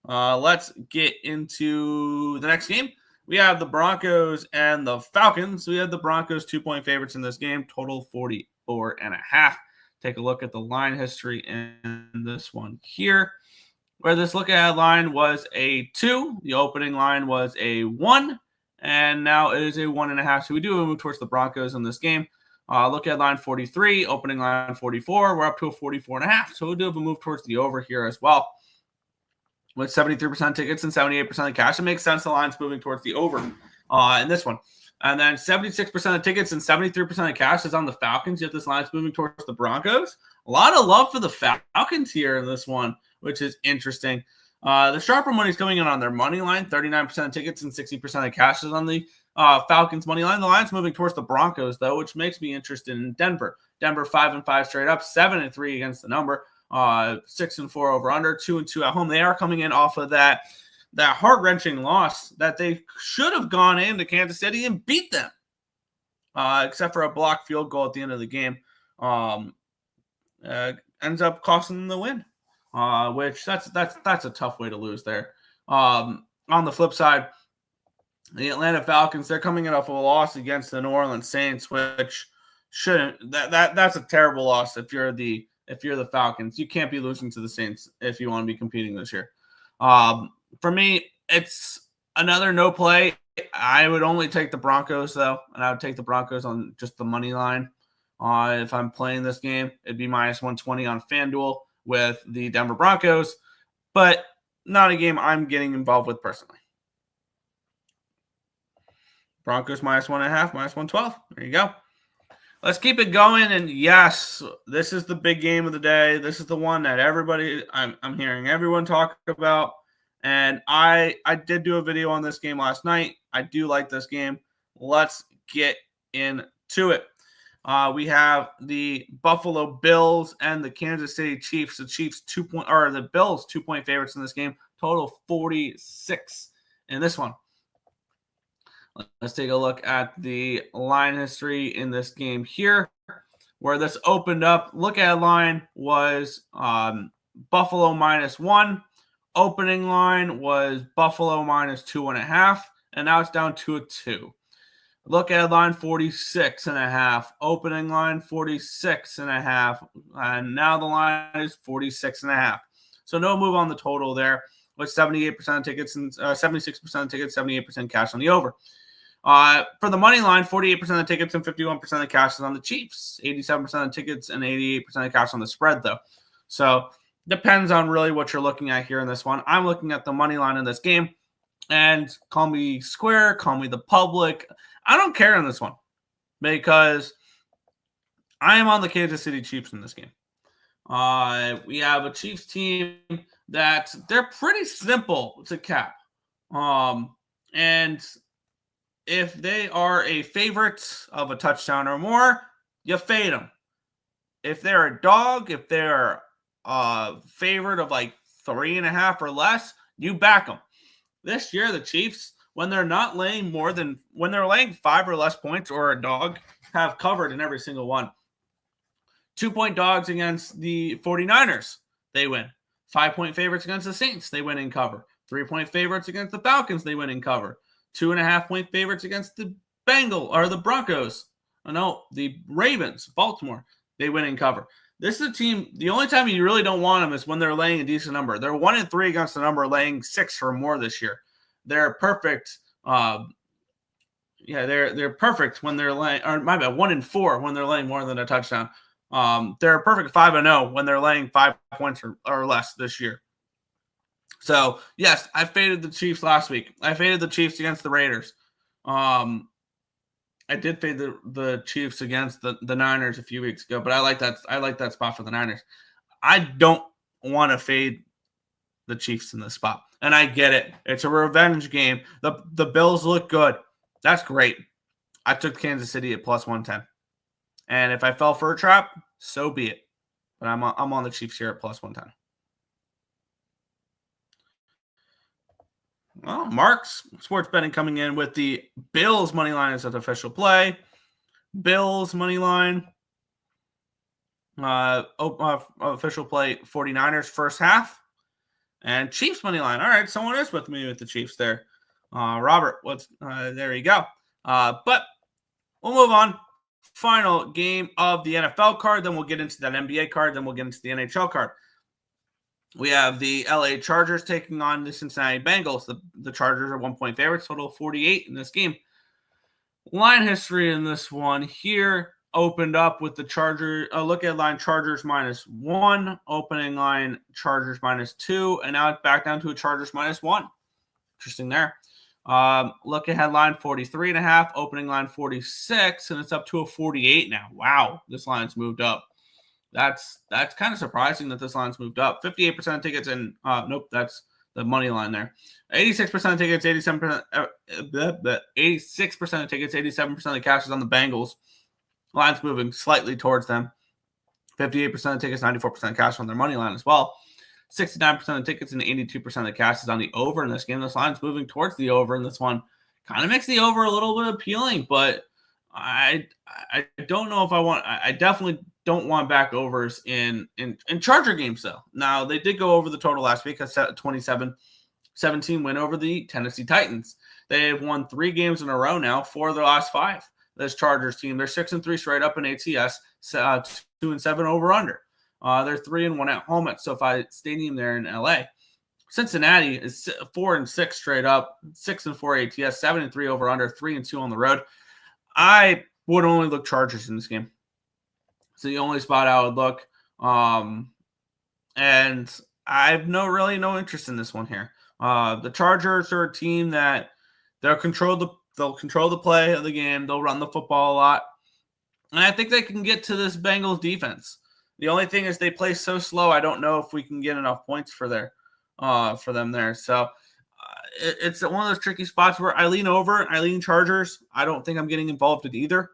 Let's get into the next game. We have the Broncos and the Falcons. We have the Broncos 2-point favorites in this game, total 44.5. Take a look at the line history in this one here, where this look-ahead line was a 2. The opening line was a 1, and now it is a 1.5. So we do move towards the Broncos in this game. Look-ahead line 43, opening line 44. We're up to a 44.5. So we do have a move towards the over here as well. With 73% tickets and 78% of cash, it makes sense the line's moving towards the over in this one. And then 76% of tickets and 73% of cash is on the Falcons, yet this line's moving towards the Broncos. A lot of love for the Falcons here in this one, which is interesting. The sharper money's coming in on their money line. 39% of tickets and 60% of cash is on the Falcons money line. The line's moving towards the Broncos, though, which makes me interested in Denver. Denver 5-5 straight up, 7-3 against the number. 6-4 over under, 2-2 at home. They are coming in off of that heart-wrenching loss that they should have gone into Kansas City and beat them, except for a blocked field goal at the end of the game. Ends up costing them the win. which that's a tough way to lose there. On the flip side, the Atlanta Falcons, they're coming in off a loss against the New Orleans Saints, which shouldn't that's a terrible loss if you're the Falcons. You can't be losing to the Saints if you want to be competing this year. For me, it's another no play. I would only take the Broncos though, and I would take the Broncos on just the money line. If I'm playing this game, it'd be minus 120 on FanDuel with the Denver Broncos, but not a game I'm getting involved with personally. Broncos minus 1.5, minus 112. There you go. Let's keep it going. And yes, this is the big game of the day. This is the one that I'm hearing everyone talk about. And I did do a video on this game last night. I do like this game. Let's get into it. We have the Buffalo Bills and the Kansas City Chiefs. The Bills 2-point favorites in this game. Total 46 in this one. Let's take a look at the line history in this game here, where this opened up. Look at line was Buffalo -1. Opening line was Buffalo -2.5, and now it's down to a 2. Look at line 46.5. Opening line 46.5, and now the line is 46.5. So no move on the total there, with 78% of tickets and 76% of tickets, 78% cash on the over. For the money line, 48% of tickets and 51% of cash is on the Chiefs. 87% of tickets and 88% of cash on the spread, though. So depends on really what you're looking at here in this one. I'm looking at the money line in this game, and call me square, call me the public. I don't care in this one because I am on the Kansas City Chiefs in this game. We have a Chiefs team that they're pretty simple to cap. And if they are a favorite of a touchdown or more, you fade them. If they're a dog, if they're a favorite of like 3.5 or less, you back them. This year, the Chiefs, when they're laying 5 or less points or a dog, have covered in every single one. 2-point dogs against the 49ers, they win. 5-point favorites against the Saints, they win and cover. 3-point favorites against the Falcons, they win and cover. 2.5-point favorites against the Broncos. The Ravens, Baltimore, they win and cover. This is a team, the only time you really don't want them is when they're laying a decent number. They're 1-3 against the number, laying 6 or more this year. They're perfect. They're perfect when they're laying, 1-4 when they're laying more than a touchdown. They're a perfect 5-0 when they're laying 5 points or less this year. So, yes, I faded the Chiefs last week. I faded the Chiefs against the Raiders. I did fade the Chiefs against the Niners a few weeks ago, but I like that spot for the Niners. I don't want to fade the Chiefs in this spot, and I get it. It's a revenge game. The Bills look good. That's great. I took Kansas City at +110, and if I fell for a trap, so be it. But I'm on the Chiefs here at +110. Well, Mark's sports betting coming in with the Bills money line as an official play. Bills money line. Official play 49ers first half. And Chiefs money line. All right, someone is with me with the Chiefs there. Robert, there you go. But we'll move on. Final game of the NFL card. Then we'll get into that NBA card. Then we'll get into the NHL card. We have the LA Chargers taking on the Cincinnati Bengals. The Chargers are 1-point favorites, total 48 in this game. Line history in this one here opened up with the Chargers. Look at line Chargers -1, opening line Chargers -2, and now it's back down to a Chargers -1. Interesting there. Look at headline 43.5, opening line 46, and it's up to a 48 now. Wow, this line's moved up. That's kind of surprising that this line's moved up. 58% of tickets, and nope, that's the money line there. 86% of tickets, 86% of tickets, 87% of cash is on the Bengals. Line's moving slightly towards them. 58% of tickets, 94% of cash on their money line as well. 69% of tickets and 82% of cash is on the over in this game. This line's moving towards the over in this one. Kind of makes the over a little bit appealing, but I don't know if I want. I definitely don't want back overs in Charger games, though. Now, they did go over the total last week, a 27-17 win over the Tennessee Titans. They have won 3 games in a row now, 4 of their last 5. This Chargers team, they're 6-3 straight up in ATS, 2-7 over under. They're 3-1 at home at SoFi Stadium there in LA. Cincinnati is 4-6 straight up, 6-4 ATS, 7-3 over under, 3-2 on the road. I would only look Chargers in this game. It's the only spot I would look. And I have no interest in this one here. The Chargers are a team that they'll control the play of the game. They'll run the football a lot. And I think they can get to this Bengals defense. The only thing is they play so slow. I don't know if we can get enough points for them there. So it's one of those tricky spots where I lean Chargers. I don't think I'm getting involved in either.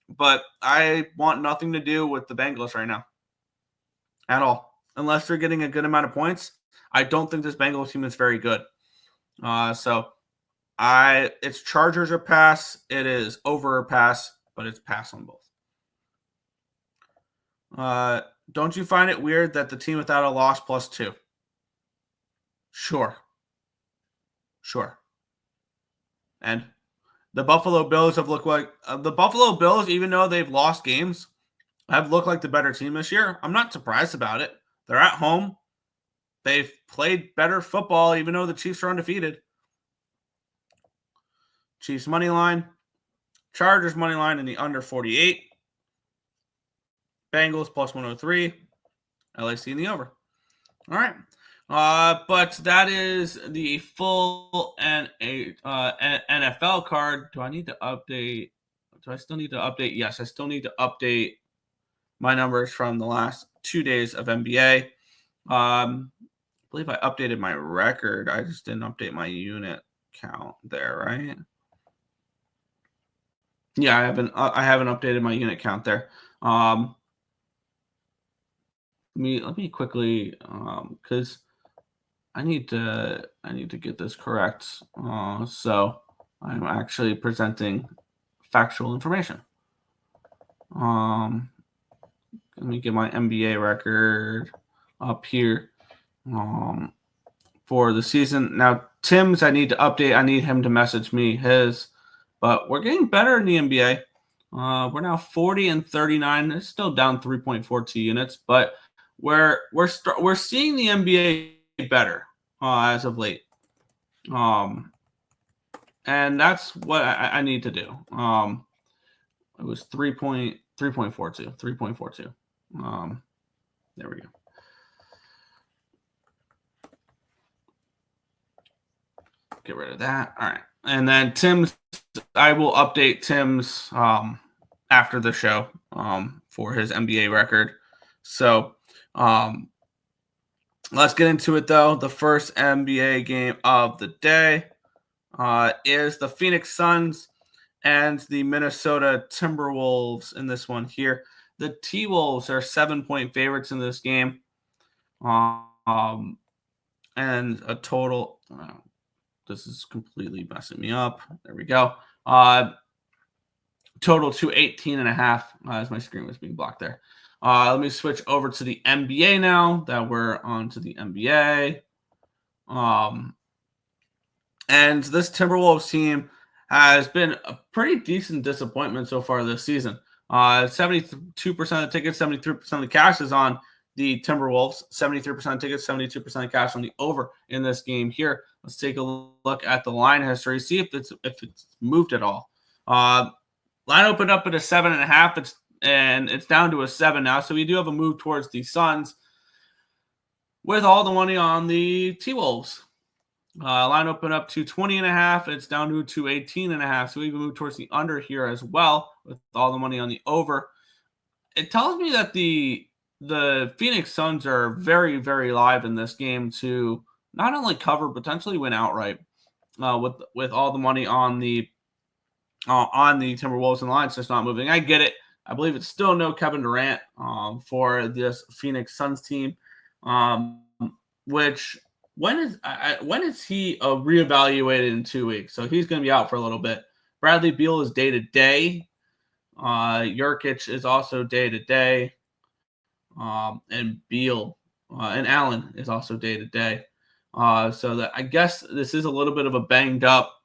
But I want nothing to do with the Bengals right now at all. Unless they're getting a good amount of points, I don't think this Bengals team is very good. So it's Chargers or pass. It is over or pass, but it's pass on both. Don't you find it weird that the team without a loss +2? Sure. And the Buffalo Bills have looked like the Buffalo Bills, even though they've lost games, have looked like the better team this year. I'm not surprised about it. They're at home. They've played better football, even though the Chiefs are undefeated. Chiefs money line, Chargers money line in the under 48. Bengals +103. LAC in the over. All right. But that is the full NFL card. Do I need to update? Do I still need to update? Yes, I still need to update my numbers from the last 2 days of NBA. I believe I updated my record. I just didn't update my unit count there, right? Yeah, I haven't updated my unit count there. Let me quickly, because I need to get this correct. So I'm actually presenting factual information. Let me get my NBA record up here for the season. Now, Tim's, I need to update. I need him to message me his. But we're getting better in the NBA. We're now 40-39. It's still down 3.42 units, but we're seeing the NBA better as of late. And that's what I need to do. It was 3.42. There we go. Get rid of that. All right. And then Tim's, I will update Tim's after the show for his NBA record. So let's get into it, though. The first NBA game of the day is the Phoenix Suns and the Minnesota Timberwolves in this one here. The T-Wolves are 7-point favorites in this game. And a total... this is completely messing me up. There we go. Total to 18.5 as my screen was being blocked there. Let me switch over to the NBA now that we're on to the NBA. And this Timberwolves team has been a pretty decent disappointment so far this season. 72% of the tickets, 73% of the cash is on the Timberwolves. 73% of tickets, 72% of cash on the over in this game here. Let's take a look at the line history, see if it's moved at all. Line opened up at a 7.5. It's down to a 7 now. So we do have a move towards the Suns with all the money on the T-Wolves. Line opened up to 20.5. It's down to 18.5. So we even move towards the under here as well with all the money on the over. It tells me that the Phoenix Suns are very, very live in this game to not only cover, potentially win outright with all the money on the Timberwolves, and the line's just not moving. I get it. I believe it's still no Kevin Durant for this Phoenix Suns team, which when is he reevaluated in 2 weeks? So he's going to be out for a little bit. Bradley Beal is day-to-day. Jurkic is also day to day. And Beal and Allen is also day to day. So that I guess this is a little bit of a banged up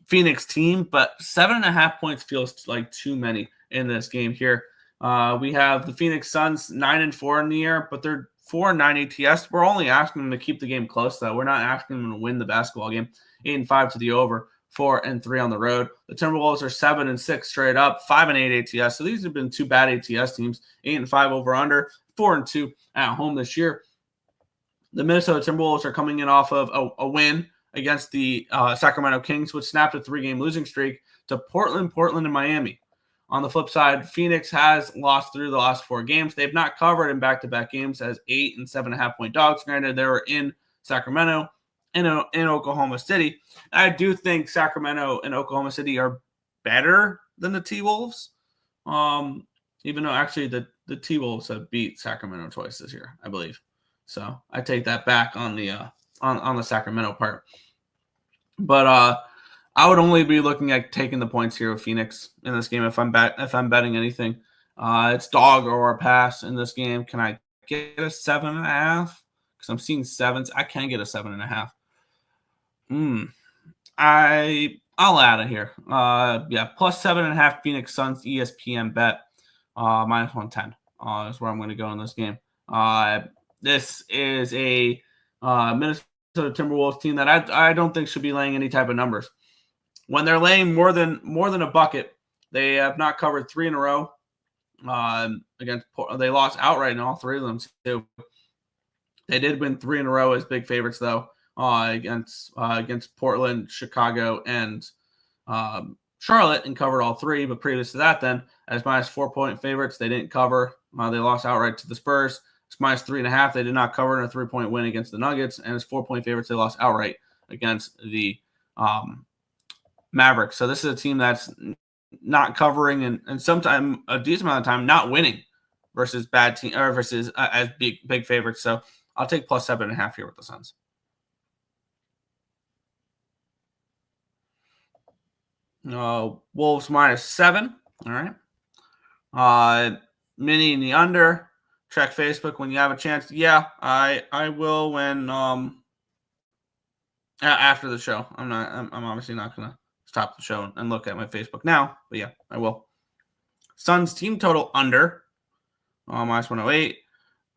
Phoenix team, but 7.5 points feels like too many in this game here. We have the Phoenix Suns 9-4 in the year, but they're 4-9 ATS. We're only asking them to keep the game close, though. We're not asking them to win the basketball game. 8-5 to the over, 4-3 on the road. The Timberwolves are 7-6 straight up, 5-8 ATS. So these have been two bad ATS teams. 8-5 over under, 4-2 at home this year. The Minnesota Timberwolves are coming in off of a win against the Sacramento Kings, which snapped a 3-game losing streak to Portland, and Miami. On the flip side, Phoenix has lost through the last 4 games. They've not covered in back-to-back games as 8 and 7.5 point dogs. Granted, they were in Sacramento and in Oklahoma City. I do think Sacramento and Oklahoma City are better than the T-Wolves, even though actually the T-Wolves have beat Sacramento twice this year, I believe. So I take that back on the Sacramento part. But I would only be looking at taking the points here with Phoenix in this game if I'm betting anything. It's dog or a pass in this game. Can I get a 7.5? Because I'm seeing 7s. I can get a 7.5. I'll add it here. Plus 7.5 Phoenix Suns ESPN bet. Minus 110 is where I'm going to go in this game. This is a Minnesota Timberwolves team that I don't think should be laying any type of numbers. When they're laying more than a bucket, they have not covered 3 in a row. Against they lost outright in all 3 of them too. They did win 3 in a row as big favorites though, against Portland, Chicago, and Charlotte, and covered all 3. But previous to that, then as minus 4-point favorites, they didn't cover. They lost outright to the Spurs. It's minus 3.5. They did not cover in a 3-point win against the Nuggets, and as 4-point favorites, they lost outright against the Mavericks. So this is a team that's not covering and sometimes a decent amount of time not winning versus bad team or versus as big favorites. So I'll take plus 7.5 here with the Suns. Wolves minus 7. All right. Mini in the under. Check Facebook when you have a chance. Yeah, I will when after the show. I'm obviously not gonna stop the show and look at my Facebook now, but yeah, I will. Suns team total under minus 108.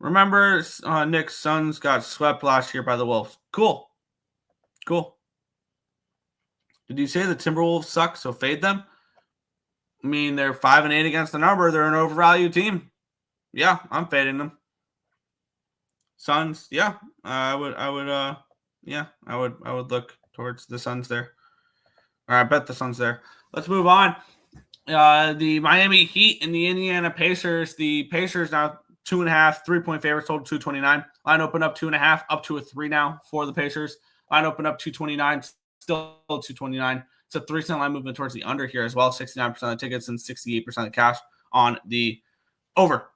Remember, Nick's Suns got swept last year by the Wolves. Cool. Did you say the Timberwolves suck, so fade them? I mean, they're 5-8 against the number. They're an overvalued team. Yeah, I'm fading them. Suns, yeah, I would look towards the Suns there. All right, I bet the Suns there. Let's move on. The Miami Heat and the Indiana Pacers. The Pacers now 2.5, 3-point favorites, total 229. Line open up 2.5, up to a 3 now for the Pacers. Line open up 229, still 229. It's a 3-cent line movement towards the under here as well. 69% of the tickets and 68% of cash on the over.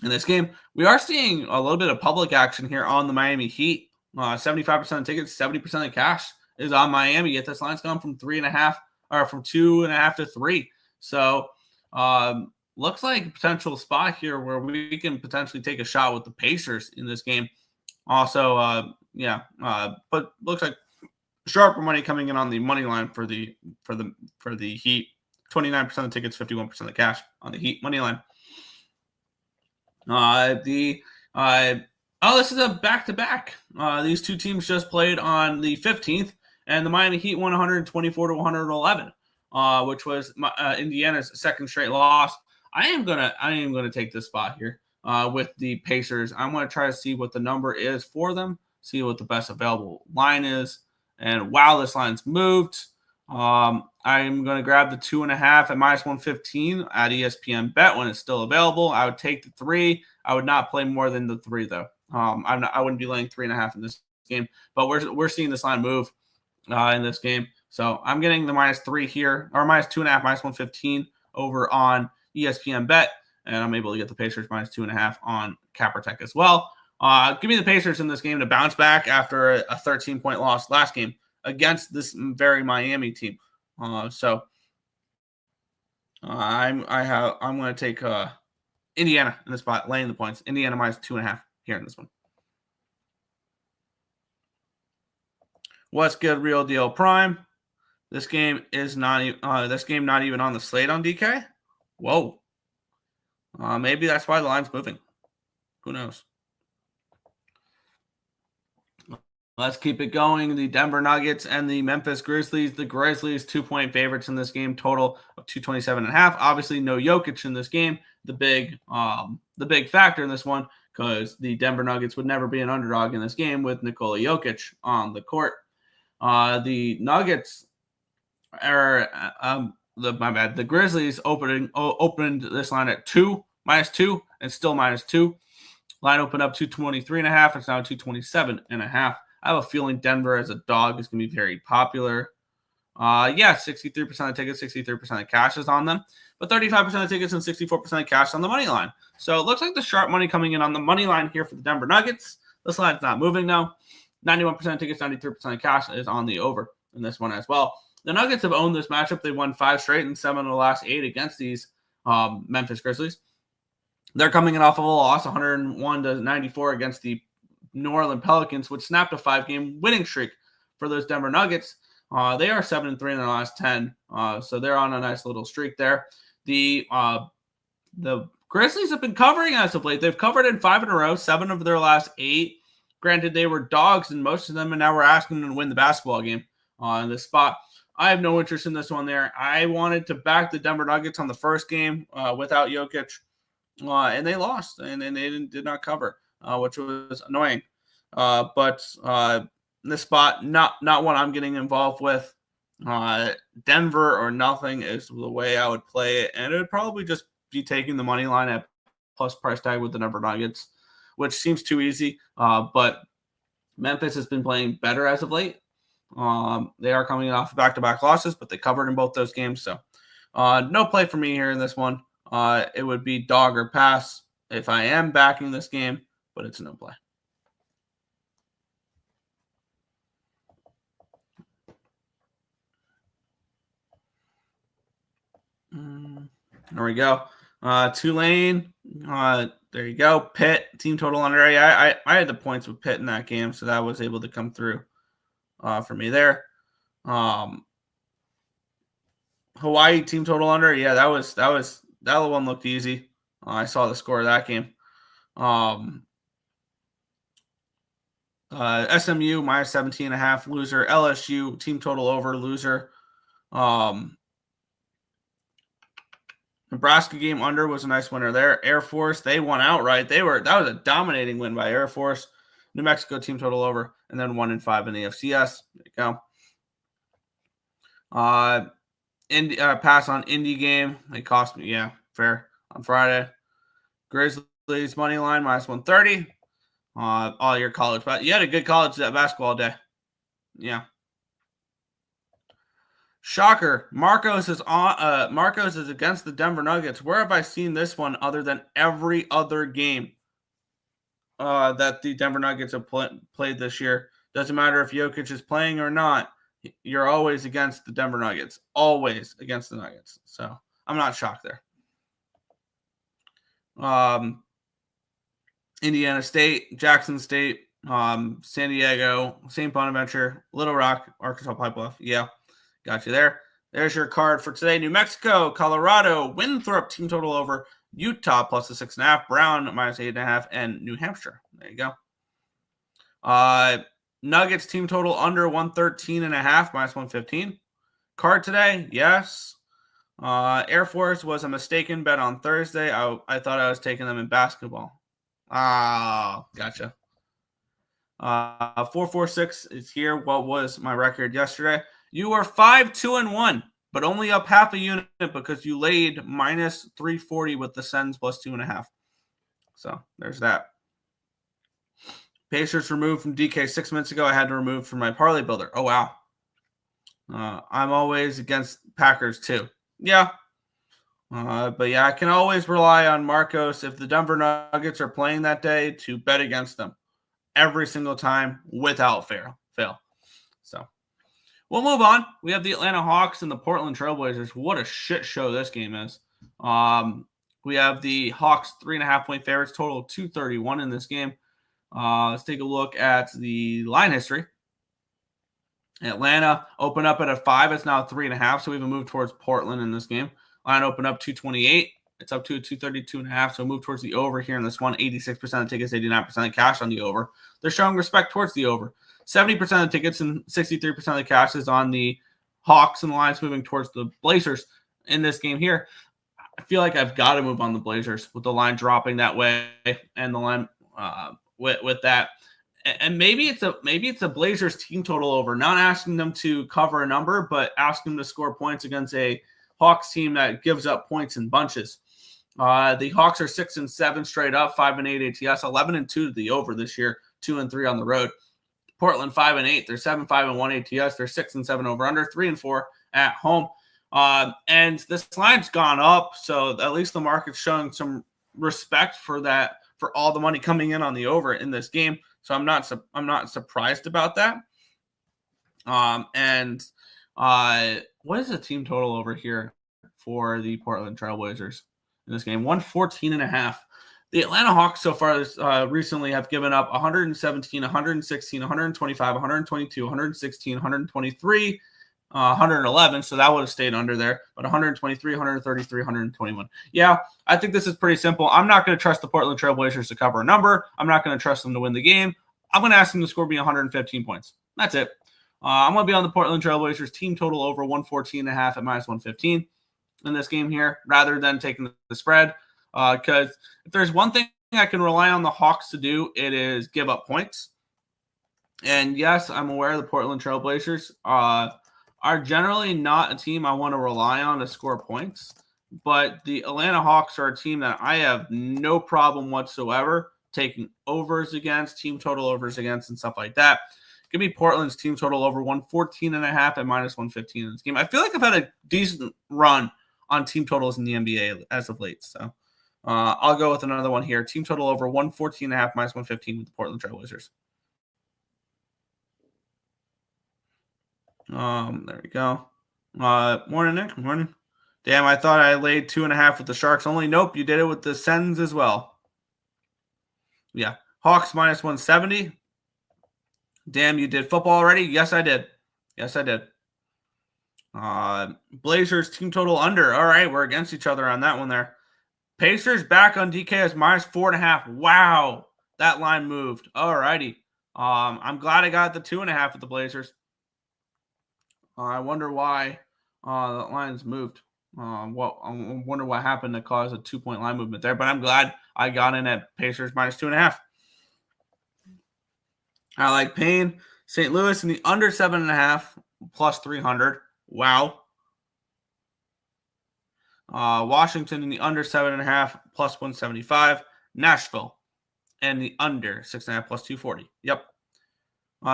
In this game, we are seeing a little bit of public action here on the Miami Heat. 75% of tickets, 70% of cash is on Miami. Yet this line's gone from 3.5 or from 2.5 to 3. So looks like a potential spot here where we can potentially take a shot with the Pacers in this game. Also, but looks like sharper money coming in on the money line for the Heat. 29% of tickets, 51% of the cash on the Heat money line. This is a back-to-back. These two teams just played on the 15th, and the Miami Heat won 124-111, which was Indiana's second straight loss. I am gonna take this spot here with the Pacers. I'm gonna try to see what the number is for them, see what the best available line is, and wow, this line's moved. I'm going to grab the 2.5 at minus 115 at ESPN Bet when it's still available. I would take the 3. I would not play more than the 3 though. I wouldn't be laying 3.5 in this game, but we're seeing this line move in this game. So I'm getting the minus 3 here, or minus 2.5, minus 115 over on ESPN Bet, and I'm able to get the Pacers minus 2.5 on CapperTek as well. Give me the Pacers in this game to bounce back after a 13-point loss last game against this very Miami team. So I'm going to take Indiana in the spot, laying the points. Indiana minus 2.5 here in this one. What's good, real deal prime? This game is not not even on the slate on DK. Whoa. Maybe that's why the line's moving. Who knows? Let's keep it going. The Denver Nuggets and the Memphis Grizzlies. The Grizzlies 2-point favorites in this game, total of 227.5. Obviously, no Jokic in this game. The big factor in this one, because the Denver Nuggets would never be an underdog in this game with Nikola Jokic on the court. The Nuggets are the Grizzlies opened this line at -2, and still -2. Line opened up 223.5. It's now 227.5. I have a feeling Denver as a dog is going to be very popular. 63% of tickets, 63% of cash is on them, but 35% of tickets and 64% of cash on the money line. So it looks like the sharp money coming in on the money line here for the Denver Nuggets. This line's not moving now. 91% of tickets, 93% of cash is on the over in this one as well. The Nuggets have owned this matchup. They won 5 straight and 7 of the last 8 against these Memphis Grizzlies. They're coming in off of a loss, 101-94 against the New Orleans Pelicans, which snapped a 5-game winning streak for those Denver Nuggets. They are 7-3 in their last 10, so they're on a nice little streak there. The Grizzlies have been covering as of late. They've covered in 5 in a row, 7 of their last 8. Granted, they were dogs in most of them, and now we're asking them to win the basketball game in this spot. I have no interest in this one there. I wanted to back the Denver Nuggets on the first game without Jokic, and they lost, and they did not cover, which was annoying. But in this spot, not what I'm getting involved with. Denver or nothing is the way I would play it, and it would probably just be taking the money line at plus price tag with the Denver Nuggets, which seems too easy. But Memphis has been playing better as of late. They are coming off back-to-back losses, but they covered in both those games. So no play for me here in this one. It would be dog or pass if I am backing this game, but it's no play. There we go. Tulane. There you go. Pitt, team total under. I had the points with Pitt in that game, so that was able to come through for me there. Hawaii, team total under. Yeah, that one looked easy. I saw the score of that game. SMU minus 17.5, loser. LSU, team total over, loser. Nebraska game under was a nice winner there. Air Force, they won outright. That was a dominating win by Air Force. New Mexico team total over, and then 1-5 in the FCS. There you go. Pass on Indy game. They cost me, fair on Friday. Grizzlies money line minus 130. All your college, but you had a good college basketball day. Yeah. Shocker. Marcos is against the Denver Nuggets. Where have I seen this one other than every other game that the Denver Nuggets have played this year? Doesn't matter if Jokic is playing or not. You're always against the Denver Nuggets. Always against the Nuggets. So I'm not shocked there. Indiana State, Jackson State, San Diego, St. Bonaventure, Little Rock, Arkansas Pine Bluff. Yeah. Got you there. There's your card for today. New Mexico, Colorado, Winthrop, team total over. Utah plus the 6.5. Brown minus 8.5. And New Hampshire. There you go. Nuggets team total under 113.5 minus 115. Card today, yes. Air Force was a mistaken bet on Thursday. I thought I was taking them in basketball. Gotcha. 446 is here. What was my record yesterday? You are 5-2-1, but only up half a unit because you laid minus 340 with the Sens plus 2.5. So there's that. Pacers removed from DK 6 minutes ago. I had to remove from my parlay builder. Oh, wow. I'm always against Packers too. Yeah. But yeah, I can always rely on Marcos if the Denver Nuggets are playing that day to bet against them every single time without fail. So We'll move on. We have the Atlanta Hawks and the Portland Trailblazers. What a shit show this game is. We have the Hawks 3.5-point favorites, total 231 in this game. Let's take a look at the line history. Atlanta opened up at a 5. It's now 3.5, so we have a move towards Portland in this game. Line opened up 228. It's up to a 232.5, so move towards the over here in this one. 86% of tickets, 89% of cash on the over. They're showing respect towards the over. 70% of the tickets and 63% of the cash is on the Hawks, and the line's moving towards the Blazers in this game here. I feel like I've got to move on the Blazers with the line dropping that way and the line with that. And maybe it's a Blazers team total over, not asking them to cover a number, but asking them to score points against a Hawks team that gives up points in bunches. The Hawks are 6-7 straight up, 5-8 ATS, 11-2 to the over this year, 2-3 on the road. Portland 5-8, they're 7-5-1 ATS, they're 6-7 over under, 3-4 at home. And this line's gone up, so at least the market's showing some respect for that, for all the money coming in on the over in this game. So I'm not surprised about that. What is the team total over here for the Portland Trailblazers in this game? 114.5. The Atlanta Hawks so far recently have given up 117, 116, 125, 122, 116, 123, 111. So that would have stayed under there. But 123, 133, 121. Yeah, I think this is pretty simple. I'm not going to trust the Portland Trailblazers to cover a number. I'm not going to trust them to win the game. I'm going to ask them to score me 115 points. That's it. I'm going to be on the Portland Trailblazers team total over 114.5 at -115 in this game here, rather than taking the spread. Because if there's one thing I can rely on the Hawks to do, it is give up points. And yes, I'm aware the Portland Trailblazers are generally not a team I want to rely on to score points. But the Atlanta Hawks are a team that I have no problem whatsoever taking overs against, team total overs against, and stuff like that. Give me Portland's team total over 114.5 at -115 in this game. I feel like I've had a decent run on team totals in the NBA as of late. So I'll go with another one here. Team total over 114.5 -115 with the Portland Trailblazers. There we go. Morning, Nick. Morning. Damn, I thought I laid 2.5 with the Sharks only. Nope, you did it with the Sens as well. Yeah. Hawks -170. Damn, you did football already? Yes, I did. Yes, I did. Blazers team total under. All right, we're against each other on that one there. Pacers back on DK as -4.5. Wow, that line moved. All righty. I'm glad I got the 2.5 with the Blazers. I wonder why that line's moved. I wonder what happened to cause a 2-point line movement there, but I'm glad I got in at Pacers -2.5. I like Payne, St. Louis in the under 7.5 +300. Wow. Washington in the under 7.5 +175. Nashville and the under 6.5 +240. Yep.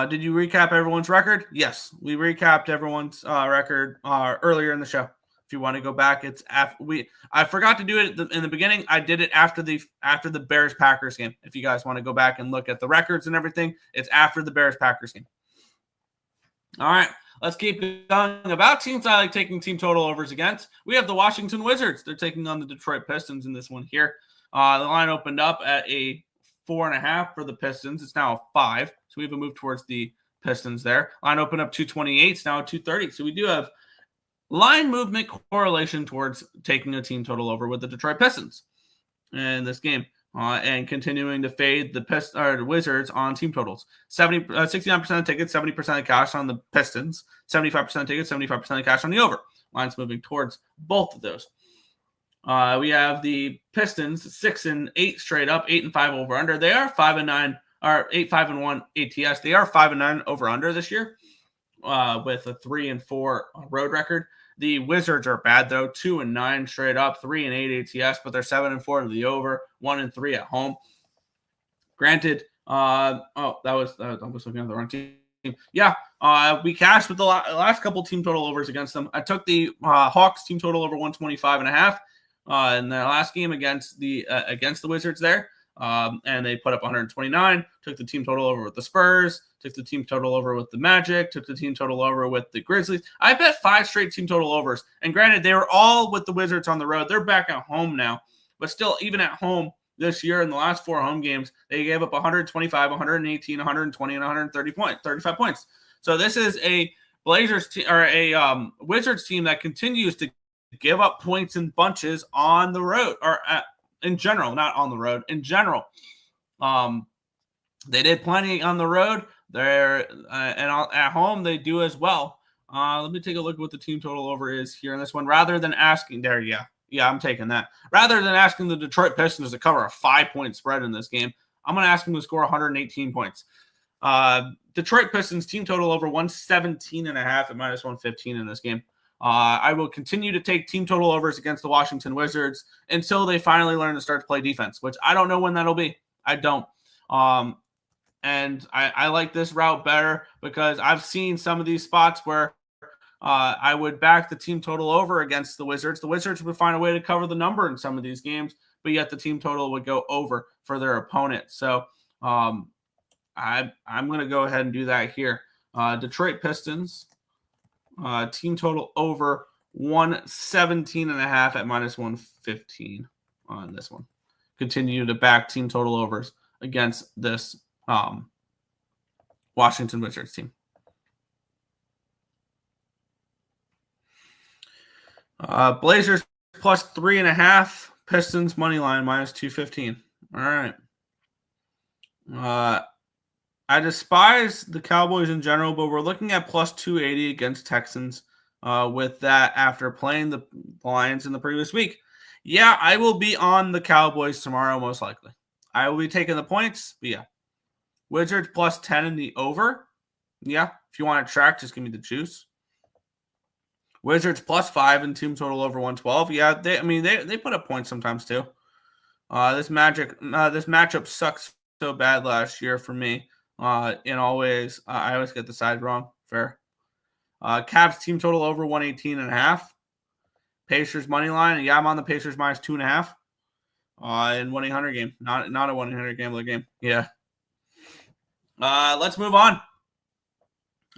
Did you recap everyone's record? Yes, we recapped everyone's record earlier in the show. If you want to go back, it's after I forgot to do it in the beginning. I did it after the Bears-Packers game. If you guys want to go back and look at the records and everything, it's after the Bears-Packers game. All right, let's keep going. About teams I like taking team total overs against. We have the Washington Wizards. They're taking on the Detroit Pistons in this one here. The line opened up at a 4.5 for the Pistons. It's now a 5. So we have a move towards the Pistons there. Line opened up 228. It's now a 230. So we do have line movement correlation towards taking a team total over with the Detroit Pistons in this game, and continuing to fade the Wizards on team totals. 69% of tickets, 70% of cash on the Pistons, 75% of tickets, 75% of cash on the over. Lines moving towards both of those. We have the Pistons 6-8 straight up, 8-5 over under. They are 5-9 or 8-5-1 ATS. They are 5-9 over under this year, with a 3-4 road record. The Wizards are bad though, 2-9 straight up, 3-8 ATS, but they're 7-4 to the over, 1-3 at home. Granted, I was looking at the wrong team. Yeah, we cashed with the last couple team total overs against them. I took the Hawks team total over 125.5 in their last game against the Wizards there. And they put up 129, took the team total over with the Spurs, took the team total over with the Magic, took the team total over with the Grizzlies. I bet 5 straight team total overs. And granted, they were all with the Wizards on the road. They're back at home now. But still, even at home this year in the last 4 home games, they gave up 125, 118, 120, and 35 points. So this is a Blazers team or a Wizards team that continues to give up points in bunches on the road or in general, not on the road, in general. They did plenty on the road. And at home they do as well. Let me take a look at what the team total over is here in this one. Rather than asking there, yeah, I'm taking that. Rather than asking the Detroit Pistons to cover a 5-point spread in this game, I'm going to ask them to score 118 points. Detroit Pistons team total over 117.5 at minus 115 in this game. I will continue to take team total overs against the Washington Wizards until they finally learn to start to play defense, which I don't know when that'll be. I don't. And I like this route better because I've seen some of these spots where I would back the team total over against the Wizards. The Wizards would find a way to cover the number in some of these games, but yet the team total would go over for their opponent. So I'm going to go ahead and do that here. Detroit Pistons. Team total over 117.5 at minus 115 on this one. Continue to back team total overs against this Washington Wizards team. Blazers plus 3.5. Pistons money line minus 215. All right. I despise the Cowboys in general, but we're looking at plus 280 against Texans with that after playing the Lions in the previous week. Yeah, I will be on the Cowboys tomorrow, most likely. I will be taking the points, but yeah. Wizards plus 10 in the over. Yeah, if you want to track, just give me the juice. Wizards plus 5 in team total over 112. Yeah, they put up points sometimes too. This matchup sucks so bad last year for me. I always get the side wrong. Fair. Cavs team total over 118.5. Pacers money line. Yeah, I'm on the Pacers minus 2.5. In 1-800 game, not a 1-800 gambler game. Yeah. Let's move on.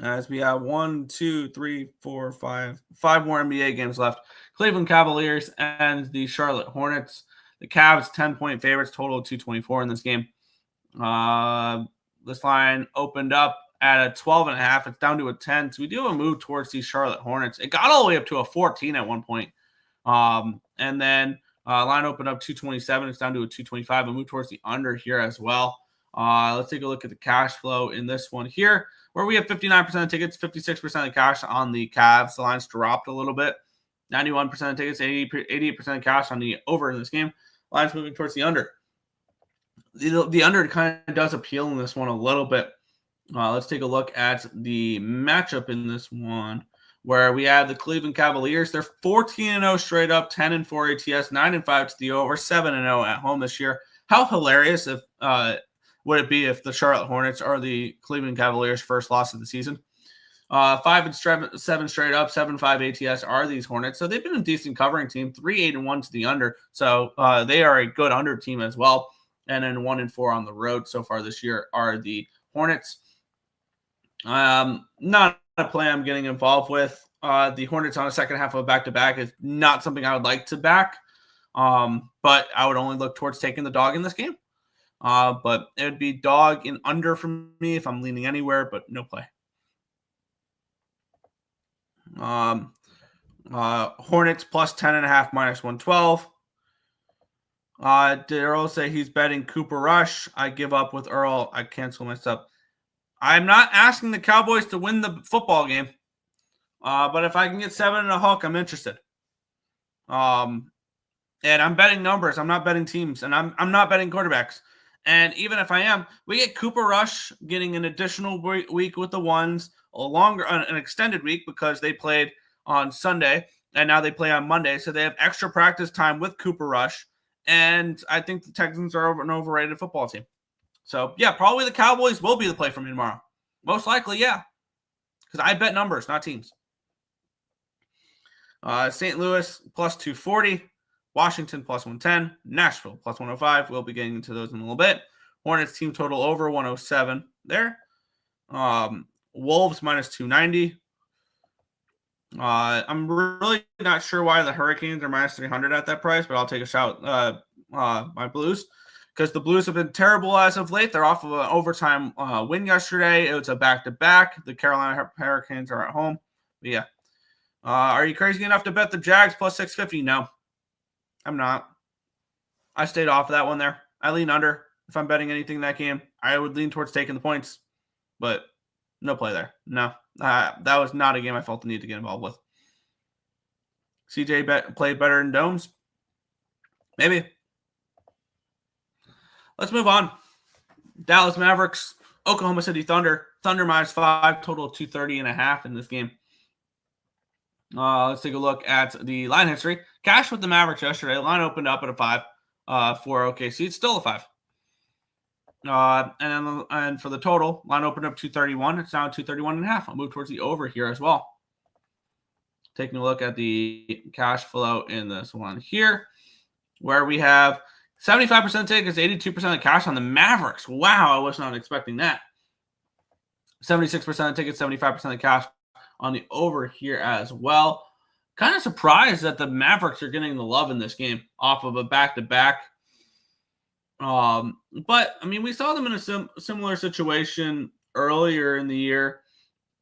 As we have 1, 2, 3, 4, 5 more NBA games left. Cleveland Cavaliers and the Charlotte Hornets. The Cavs 10-point favorites, total 224 in this game. This line opened up at a 12.5. It's down to a 10. So we do a move towards these Charlotte Hornets. It got all the way up to a 14 at one point. And then line opened up 227. It's down to a 225. A move towards the under here as well. Let's take a look at the cash flow in this one here, where we have 59% of tickets, 56% of cash on the Cavs. The line's dropped a little bit. 91% of tickets, 88% of cash on the over in this game. Line's moving towards the under. The under kind of does appeal in this one a little bit. Let's take a look at the matchup in this one, where we have the Cleveland Cavaliers. They're 14-0 straight up, 10-4 ATS, 9-5 to the over, 7-0 at home this year. How hilarious would it be if the Charlotte Hornets are the Cleveland Cavaliers' first loss of the season? 5-7 straight up, 7-5 ATS are these Hornets. So they've been a decent covering team, 3-8-1 to the under. So they are a good under team as well. And then 1-4 on the road so far this year are the Hornets. Not a play I'm getting involved with. The Hornets on a second half of a back-to-back is not something I would like to back. But I would only look towards taking the dog in this game. But it would be dog in under for me if I'm leaning anywhere, but no play. Hornets plus 10.5 minus 112. Did Earle say he's betting Cooper Rush? I give up with Earle. I cancel my stuff. I'm not asking the Cowboys to win the football game. But if I can get 7 and a hook, I'm interested. And I'm betting numbers. I'm not betting teams. And I'm not betting quarterbacks. And even if I am, we get Cooper Rush getting an additional week with the ones, an extended week because they played on Sunday and now they play on Monday. So they have extra practice time with Cooper Rush. And I think the Texans are an overrated football team. So, yeah, probably the Cowboys will be the play for me tomorrow. Most likely, yeah. Because I bet numbers, not teams. St. Louis plus 240. Washington plus 110. Nashville plus 105. We'll be getting into those in a little bit. Hornets team total over 107 there. Wolves minus 290. I'm really not sure why the Hurricanes are minus 300 at that price, but I'll take a shot. My Blues, because the Blues have been terrible as of late. They're off of an overtime win yesterday. It was a back-to-back. The Carolina Hurricanes are at home. But yeah. Are you crazy enough to bet the Jags plus 650? No, I'm not. I stayed off of that one there. I lean under. If I'm betting anything in that game, I would lean towards taking the points, but no play there. No, that was not a game I felt the need to get involved with. CJ played better in domes. Maybe. Let's move on. Dallas Mavericks, Oklahoma City Thunder. Thunder minus 5, total of 230.5 in this game. Let's take a look at the line history. Cash with the Mavericks yesterday. The line opened up at a 5 for OKC. It's still a 5. And for the total, line opened up 231. It's now 231.5. I'll move towards the over here as well. Taking a look at the cash flow in this one here, where we have 75% tickets, 82% of cash on the Mavericks. Wow, I was not expecting that. 76% of tickets, 75% of cash on the over here as well. Kind of surprised that the Mavericks are getting the love in this game off of a back-to-back. But, I mean, we saw them in a similar situation earlier in the year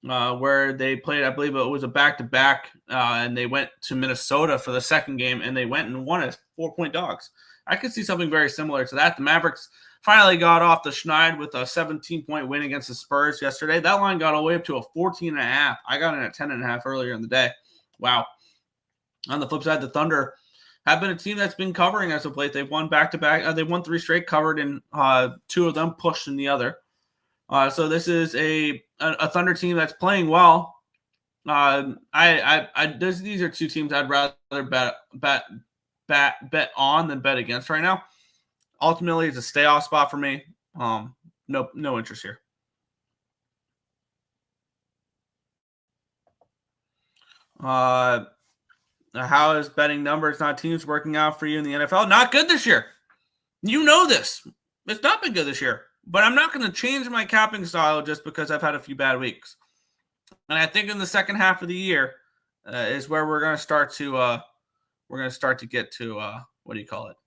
where they played, I believe it was a back-to-back, and they went to Minnesota for the second game, and they went and won as 4-point dogs. I could see something very similar to that. The Mavericks finally got off the schneid with a 17-point win against the Spurs yesterday. That line got all the way up to a 14.5. I got in at 10.5 earlier in the day. Wow. On the flip side, the Thunder have been a team that's been covering as of late. They've won back-to-back. They won 3 straight, covered in 2 of them, pushed in the other. So this is a Thunder team that's playing well. These are 2 teams I'd rather bet on than bet against right now. Ultimately, it's a stay off spot for me. No interest here. How is betting numbers, not teams, working out for you in the NFL? Not good this year. You know this. It's not been good this year. But I'm not going to change my capping style just because I've had a few bad weeks. And I think in the second half of the year is where we're going to start to get to what do you call it?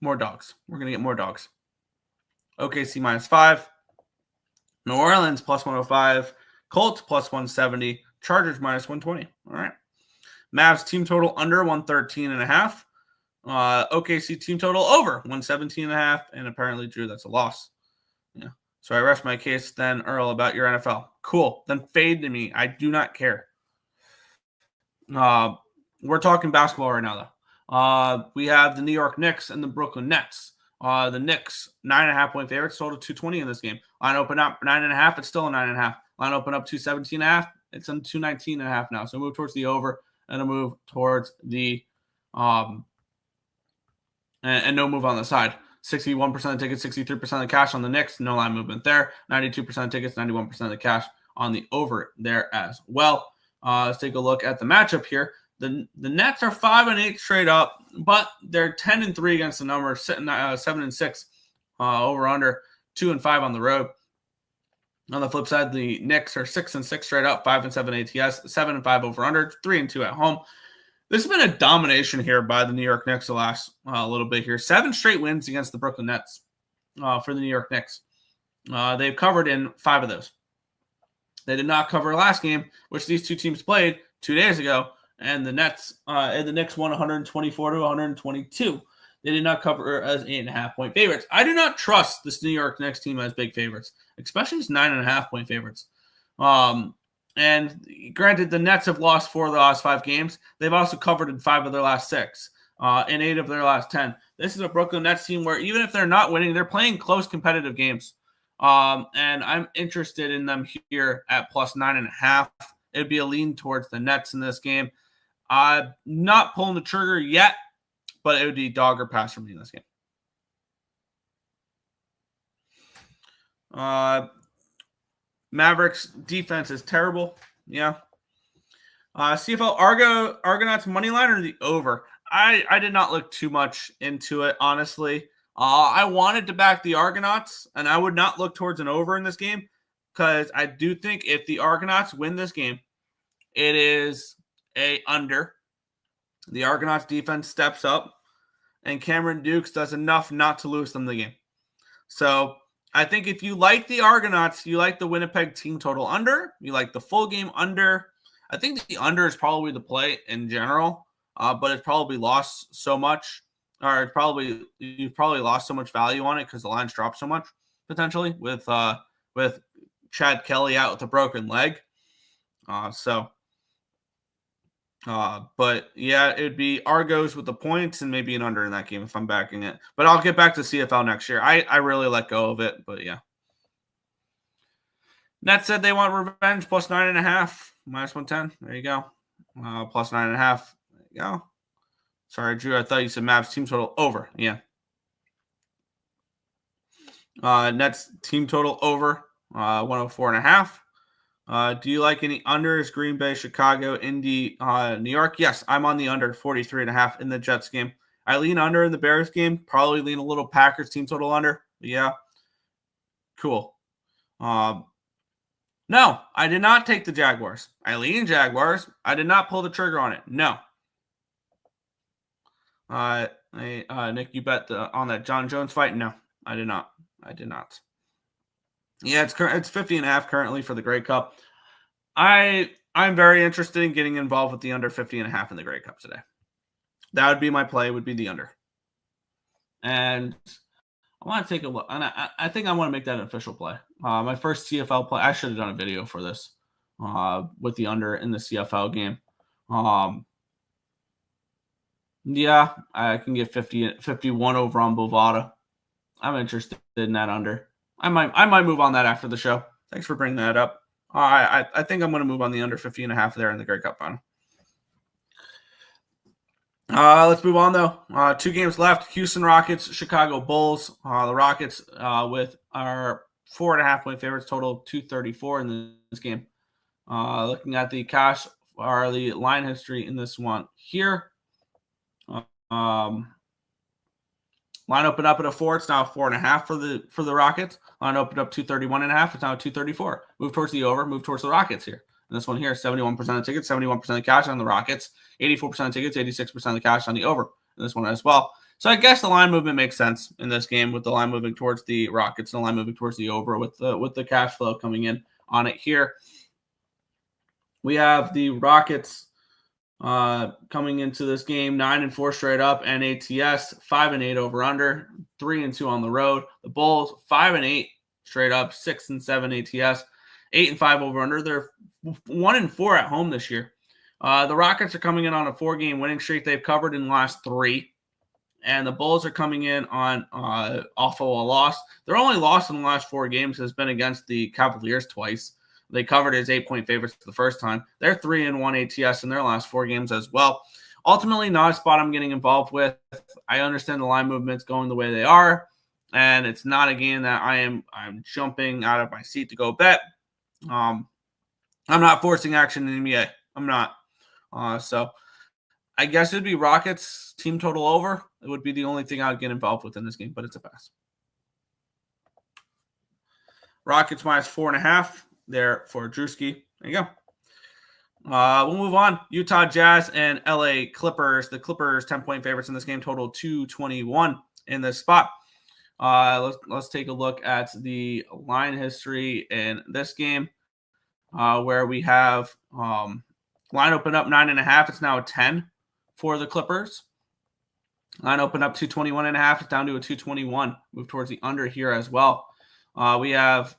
More dogs. We're going to get more dogs. OKC minus 5. New Orleans plus 105. Colts plus 170. Chargers minus 120. All right. Mavs team total under 113.5. OKC team total over 117.5. And apparently, Drew, that's a loss. Yeah. So I rest my case then, Earle, about your NFL. Cool. Then fade to me. I do not care. We're talking basketball right now, though. We have the New York Knicks and the Brooklyn Nets. The Knicks, 9.5-point favorites, total 220 in this game. Line open up 9.5. It's still a 9.5. Line open up 217.5. It's on 219.5 now. So move towards the over and a move towards the and no move on the side. 61% of tickets, 63% of the cash on the Knicks. No line movement there. 92% of tickets, 91% of the cash on the over there as well. Let's take a look at the matchup here. The Nets are 5-8 straight up, but they're 10-3 against the number, sitting 7-6 over under, 2-5 on the road. On the flip side, the Knicks are 6-6 straight up, 5-7 ATS, 7-5 over under, 3-2 at home. This has been a domination here by the New York Knicks the last little bit here. 7 straight wins against the Brooklyn Nets for the New York Knicks. They've covered in 5 of those. They did not cover last game, which these 2 teams played 2 days ago. And the Knicks won 124 to 122. They did not cover as 8.5-point favorites. I do not trust this New York Knicks team as big favorites, especially as 9.5-point favorites. And granted, the Nets have lost 4 of the last 5 games. They've also covered in 5 of their last 6, and 8 of their last 10. This is a Brooklyn Nets team where even if they're not winning, they're playing close competitive games. And I'm interested in them here at plus 9.5. It'd be a lean towards the Nets in this game. I'm not pulling the trigger yet, but it would be dog or pass for me in this game. Mavericks defense is terrible. Yeah. CFL Argonauts money line or the over? I did not look too much into it, honestly. I wanted to back the Argonauts, and I would not look towards an over in this game because I do think if the Argonauts win this game, it is a under. The Argonauts defense steps up, and Cameron Dukes does enough not to lose them the game. So I think if you like the Argonauts, you like the Winnipeg team total under, you like the full game under. I think the under is probably the play in general, but it's probably lost so much, or you've probably lost so much value on it because the line's dropped so much potentially with Chad Kelly out with a broken leg. But yeah, it'd be Argos with the points and maybe an under in that game if I'm backing it. But I'll get back to CFL next year. I really let go of it, but yeah. Nets said they want revenge plus 9.5, minus 110. There you go. Plus 9.5. There you go. Sorry, Drew. I thought you said Mavs team total over. Yeah. Nets team total over 104.5. Do you like any unders? Green Bay, Chicago, Indy, New York? Yes, I'm on the under 43.5 in the Jets game. I lean under in the Bears game. Probably lean a little Packers team total under. But yeah. Cool. No, I did not take the Jaguars. I lean Jaguars. I did not pull the trigger on it. No. Nick, you bet on that John Jones fight? No, I did not. Yeah, it's 50.5 currently for the Grey Cup. I'm very interested in getting involved with the under 50.5 in the Grey Cup today. That would be my play, would be the under. And I want to take a look. And I think I want to make that an official play. My first CFL play, I should have done a video for this with the under in the CFL game. Yeah, I can get 51 over on Bovada. I'm interested in that under. I might move on that after the show. Thanks for bringing that up. I think I'm going to move on the under 50.5 there in the Grey Cup final. Let's move on, though. 2 games left. Houston Rockets, Chicago Bulls. The Rockets with our 4.5-point favorites, total 234 in this game. Looking at the cash or the line history in this one here. Line opened up at a 4. It's now 4.5 for the Rockets. Line opened up 231.5. It's now 234. Move towards the over. Move towards the Rockets here. And this one here, 71% of tickets, 71% of cash on the Rockets, 84% of tickets, 86% of the cash on the over. And this one as well. So I guess the line movement makes sense in this game with the line moving towards the Rockets and the line moving towards the over with the cash flow coming in on it here. We have the Rockets coming into this game 9-4 straight up, NATS 5-8 over under, 3-2 on the road. The Bulls 5-8 straight up, 6-7 ATS, 8-5 over under. They're 1-4 at home this year. The Rockets are coming in on a 4-game winning streak. They've covered in the last 3, and the Bulls are coming in on off of a loss. Their only loss in the last 4 games has been against the Cavaliers twice. They covered as 8-point favorites the first time. They're 3-1 ATS in their last 4 games as well. Ultimately, not a spot I'm getting involved with. I understand the line movements going the way they are, and it's not a game that I'm jumping out of my seat to go bet. I'm not forcing action in the NBA. I'm not. So I guess it'd be Rockets team total over. It would be the only thing I would get involved with in this game, but it's a pass. Rockets minus 4.5 there for Drewski. There you go. We'll move on. Utah Jazz and LA Clippers. The Clippers 10-point favorites in this game, total 221 in this spot. Let's take a look at the line history in this game, where we have line open up 9.5. It's now a 10 for the Clippers. Line open up 221.5. It's down to a 221. Move towards the under here as well. We have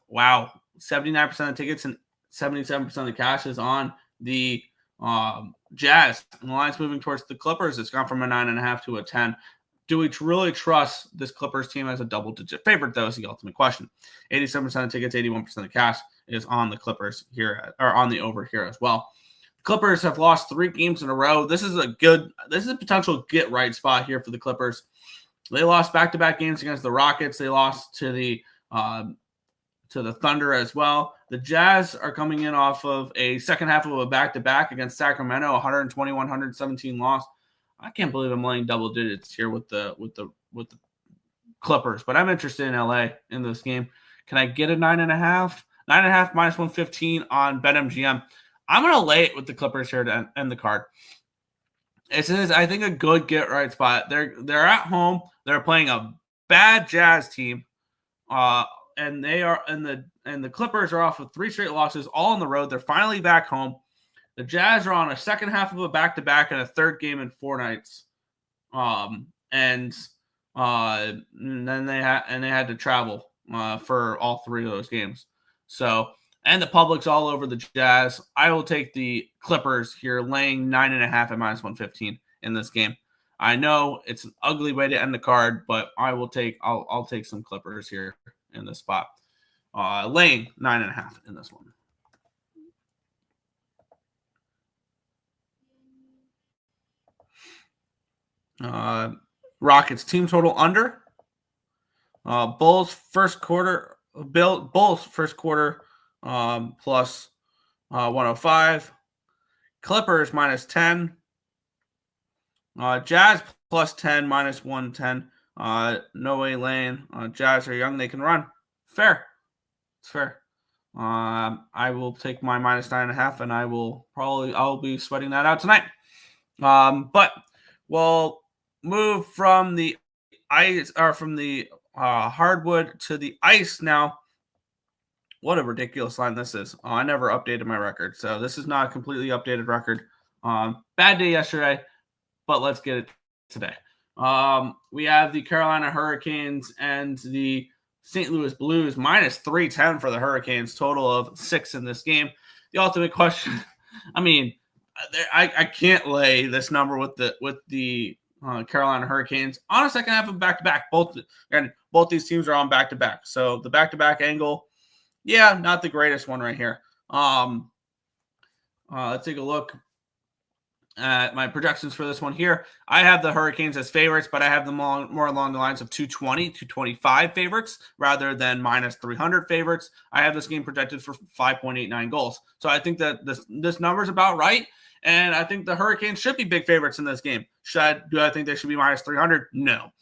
79% of tickets and 77% of the cash is on the Jazz. And the line's moving towards the Clippers. It's gone from a 9.5 to a 10. Do we really trust this Clippers team as a double-digit favorite, though, is the ultimate question. 87% of tickets, 81% of cash is on the Clippers here, or on the over here as well. Clippers have lost 3 games in a row. This is a potential get-right spot here for the Clippers. They lost back-to-back games against the Rockets. They lost to the Thunder as well. The Jazz are coming in off of a second half of a back-to-back against Sacramento, 121-117 loss. I can't believe I'm laying double digits here with the Clippers, but I'm interested in LA in this game. Can I get a 9.5? 9.5 minus 115 on BetMGM. I'm going to lay it with the Clippers here to end the card. This is, I think, a good get-right spot. They're at home. They're playing a bad Jazz team, and the Clippers are off of 3 straight losses, all on the road. They're finally back home. The Jazz are on a second half of a back-to-back and a third game in 4 nights, and then they had to travel for all 3 of those games. So, and the public's all over the Jazz. I will take the Clippers here, laying 9.5 at minus 115 in this game. I know it's an ugly way to end the card, but I'll take some Clippers here in this spot. Laying 9.5 in this one. Rockets team total under. Bulls first quarter plus 105. Clippers minus 10. Jazz plus 10 minus 110. No way laying. Jazz are young, they can run. Fair. It's fair. I will take my minus 9.5, and I'll be sweating that out tonight. But we'll move from the ice or from the hardwood to the ice now. What a ridiculous line this is. I never updated my record, so this is not a completely updated record. Bad day yesterday, but let's get it today. We have the Carolina Hurricanes and the St. Louis Blues minus 310 for the Hurricanes, total of 6 in this game. The ultimate question, I mean, I can't lay this number with the Carolina Hurricanes on a second half of back-to-back. Both these teams are on back-to-back. So the back-to-back angle, yeah, not the greatest one right here. Let's take a look at my projections for this one here. I have the Hurricanes as favorites, but I have them more along the lines of 220, 225 favorites rather than minus 300 favorites. I have this game projected for 5.89 goals. So I think that this number is about right. And I think the Hurricanes should be big favorites in this game. Do I think they should be minus 300? No.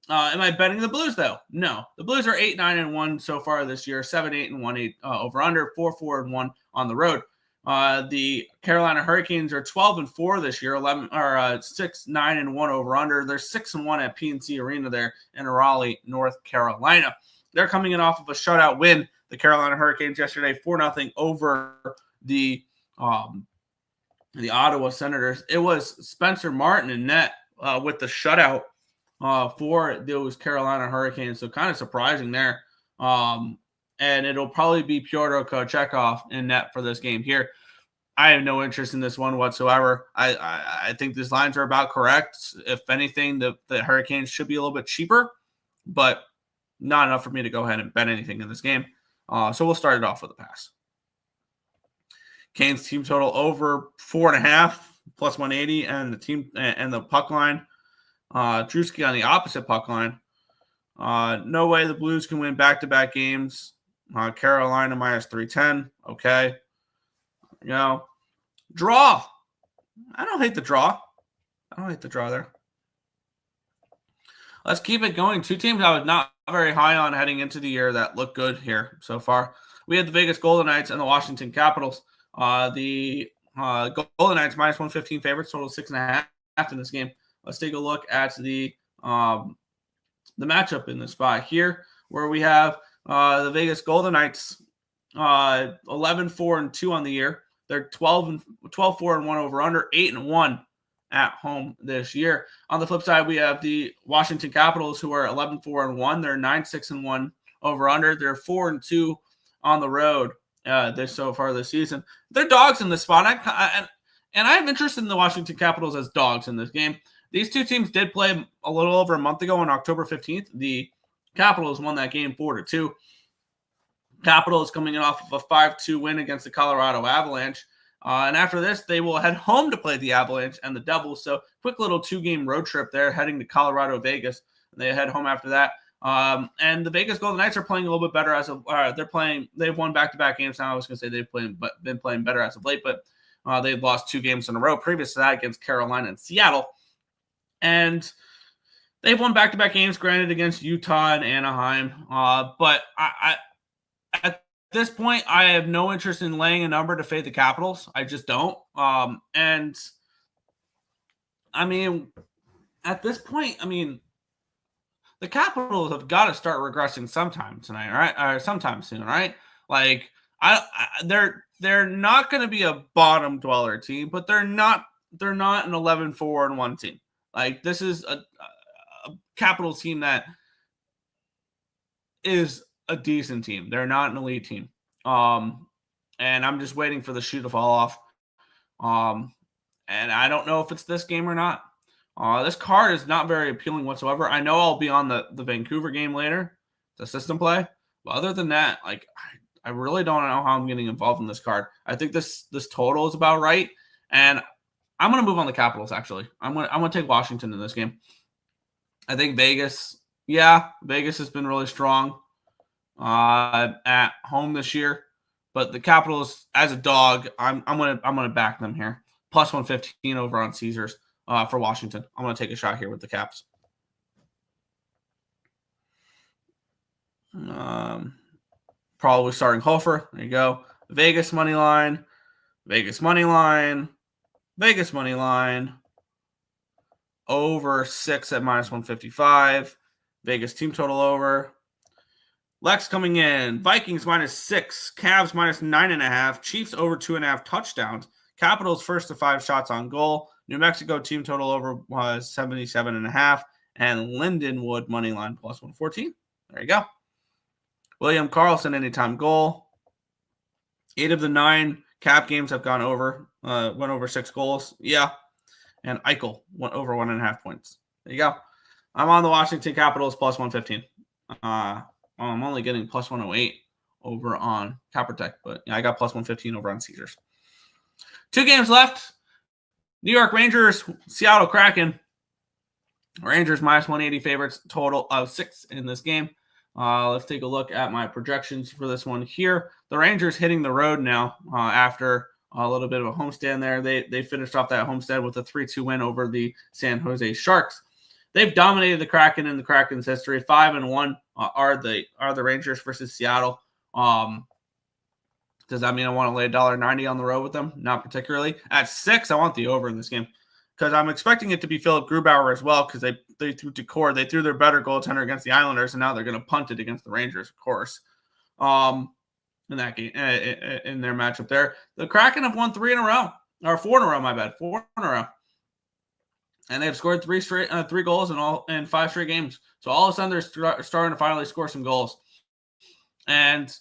Am I betting the Blues, though? No. The Blues are 8-9-1 so far this year, 7-8-1 over under, 4-4-1 on the road. The Carolina Hurricanes are 12-4 this year, 6-9-1 over under. They're 6-1 at PNC Arena there in Raleigh, North Carolina. They're coming in off of a shutout win. The Carolina Hurricanes yesterday 4-0 over the Ottawa Senators. It was Spencer Martin in net with the shutout for those Carolina Hurricanes. So kind of surprising there. And it'll probably be Pyotr Kochetkov in net for this game here. I have no interest in this one whatsoever. I think these lines are about correct. If anything, the Hurricanes should be a little bit cheaper, but not enough for me to go ahead and bet anything in this game. So we'll start it off with a pass. Canes team total over 4.5 plus 180, and the puck line. Drewski on the opposite puck line. No way the Blues can win back-to-back games. Carolina minus 310. Okay. Draw. I don't hate the draw. There. Let's keep it going. 2 teams I was not very high on heading into the year that look good here so far. We had the Vegas Golden Knights and the Washington Capitals. The Golden Knights minus 115 favorites, total 6.5 in this game. Let's take a look at the matchup in this spot here, where we have the Vegas Golden Knights 11-4-2 on the year. They're 12-4-1 over under, 8-1 at home this year. On the flip side, we have the Washington Capitals, who are 11-4-1. They're 9-6-1 over under. They're 4-2 on the road so far this season. They're dogs in this spot. And I have interest in the Washington Capitals as dogs in this game. These 2 teams did play a little over a month ago on October 15th. The Capitals won that game 4-2. Capitals coming in off of a 5-2 win against the Colorado Avalanche. And after this, they will head home to play the Avalanche and the Devils. So quick little 2-game road trip there, heading to Colorado, Vegas. And they head home after that. And the Vegas Golden Knights are playing a little bit better as of they've won back-to-back games now. I was going to say they've been playing better as of late, but they've lost 2 games in a row previous to that against Carolina and Seattle. And They've won back-to-back games, granted, against Utah and Anaheim. But I at this point, I have no interest in laying a number to fade the Capitals. I just don't. And I mean, at this point, I mean, the Capitals have got to start regressing sometime tonight, right? Or sometime soon, right? Like, they're not going to be a bottom dweller team, but they're not an 11-4-1 team. Like, this is a Capitals team that is a decent team. They're not an elite team. And I'm just waiting for the shoe to fall off. And I don't know if it's this game or not. This card is not very appealing whatsoever. I know I'll be on the Vancouver game later, the system play. But other than that, like, I really don't know how I'm getting involved in this card. I think this total is about right. And I'm going to move on the Capitals, actually. I'm going to take Washington in this game. I think Vegas has been really strong at home this year. But the Capitals, as a dog, I'm gonna back them here. Plus 115 over on Caesars for Washington. I'm gonna take a shot here with the Caps. Probably starting Hofer. There you go. Vegas money line. Vegas money line. Vegas money line. Over 6 at minus 155. Vegas team total over. Lex coming in. Vikings minus 6. Cavs minus 9.5. Chiefs over 2.5 touchdowns. Capitals first to 5 shots on goal. New Mexico team total over was 77.5. And Lindenwood money line plus 114. There you go. William Karlsson anytime goal. 8 of the 9 Cap games have gone over. Went over 6 goals. Yeah. And Eichel went over 1.5 points. There you go. I'm on the Washington Capitals plus 115. I'm only getting plus 108 over on CapperTek, but yeah, I got plus 115 over on Caesars. 2 games left. New York Rangers, Seattle Kraken. Rangers minus 180 favorites, total of 6 in this game. Let's take a look at my projections for this one here. The Rangers hitting the road now after a little bit of a homestand there. They finished off that homestand with a 3-2 win over the San Jose Sharks. They've dominated the Kraken in the Kraken's history. 5-1 are the Rangers versus Seattle. Does that mean I want to lay $1.90 on the road with them? Not particularly. At 6, I want the over in this game because I'm expecting it to be Philip Grubauer as well because they threw Decor. They threw their better goaltender against the Islanders, and now they're going to punt it against the Rangers, of course. In that game, in their matchup there, the Kraken have won 4 in a row. My bad, 4 in a row. And they've scored 3 goals in 5 straight games. So all of a sudden, they're starting to finally score some goals. And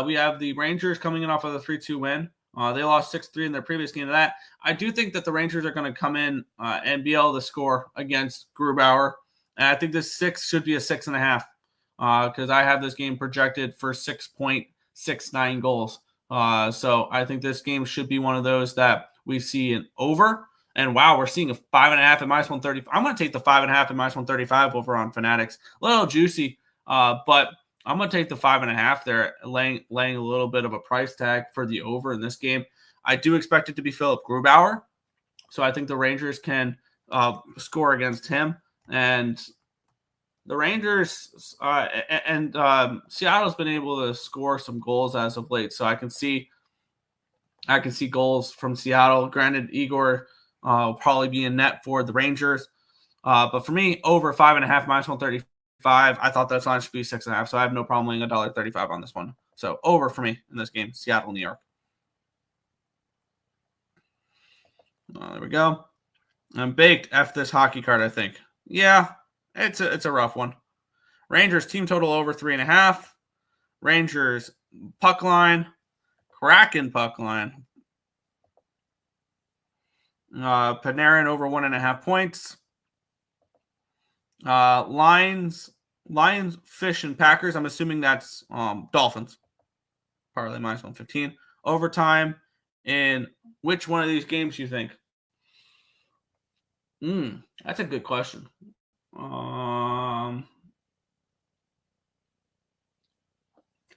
we have the Rangers coming in off of the 3-2 win. They lost 6-3 in their previous game to that. I do think that the Rangers are going to come in and be able to score against Grubauer. And I think this 6 should be a 6.5 because I have this game projected for 6.69 goals. So I think this game should be one of those that we see an over. And wow, we're seeing a 5.5 at minus 130. I'm going to take the 5.5 at minus 135 over on Fanatics. A little juicy, but I'm going to take the 5.5 there, laying a little bit of a price tag for the over in this game. I do expect it to be Philip Grubauer, so I think the Rangers can score against him. And the Rangers Seattle's been able to score some goals as of late, so I can see goals from Seattle. Granted, Igor will probably be in net for the Rangers. But for me, over 5.5 minus 135, I thought that line should be 6.5. So I have no problem laying $1.35 on this one. So over for me in this game, Seattle, New York. There we go. I'm baked after this hockey card, I think. Yeah, it's a rough one. Rangers team total over 3.5. Rangers puck line. Kraken puck line. Panarin over 1.5 points. Lions, Fish, and Packers. I'm assuming that's Dolphins. Parlay minus 115. Overtime. In which one of these games do you think? That's a good question. I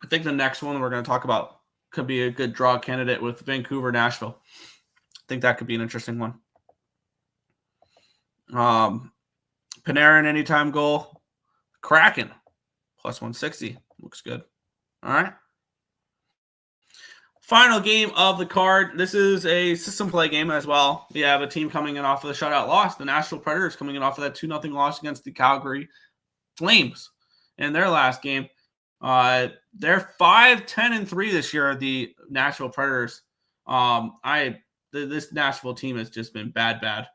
think the next one we're going to talk about could be a good draw candidate with Vancouver, Nashville. I think that could be an interesting one. Panarin anytime goal. Kraken plus 160. Looks good. All right. Final game of the card. This is a system play game as well. We have a team coming in off of the shutout loss. The Nashville Predators coming in off of that 2-0 loss against the Calgary Flames in their last game. They're 5-10-3 this year, the Nashville Predators. This Nashville team has just been bad.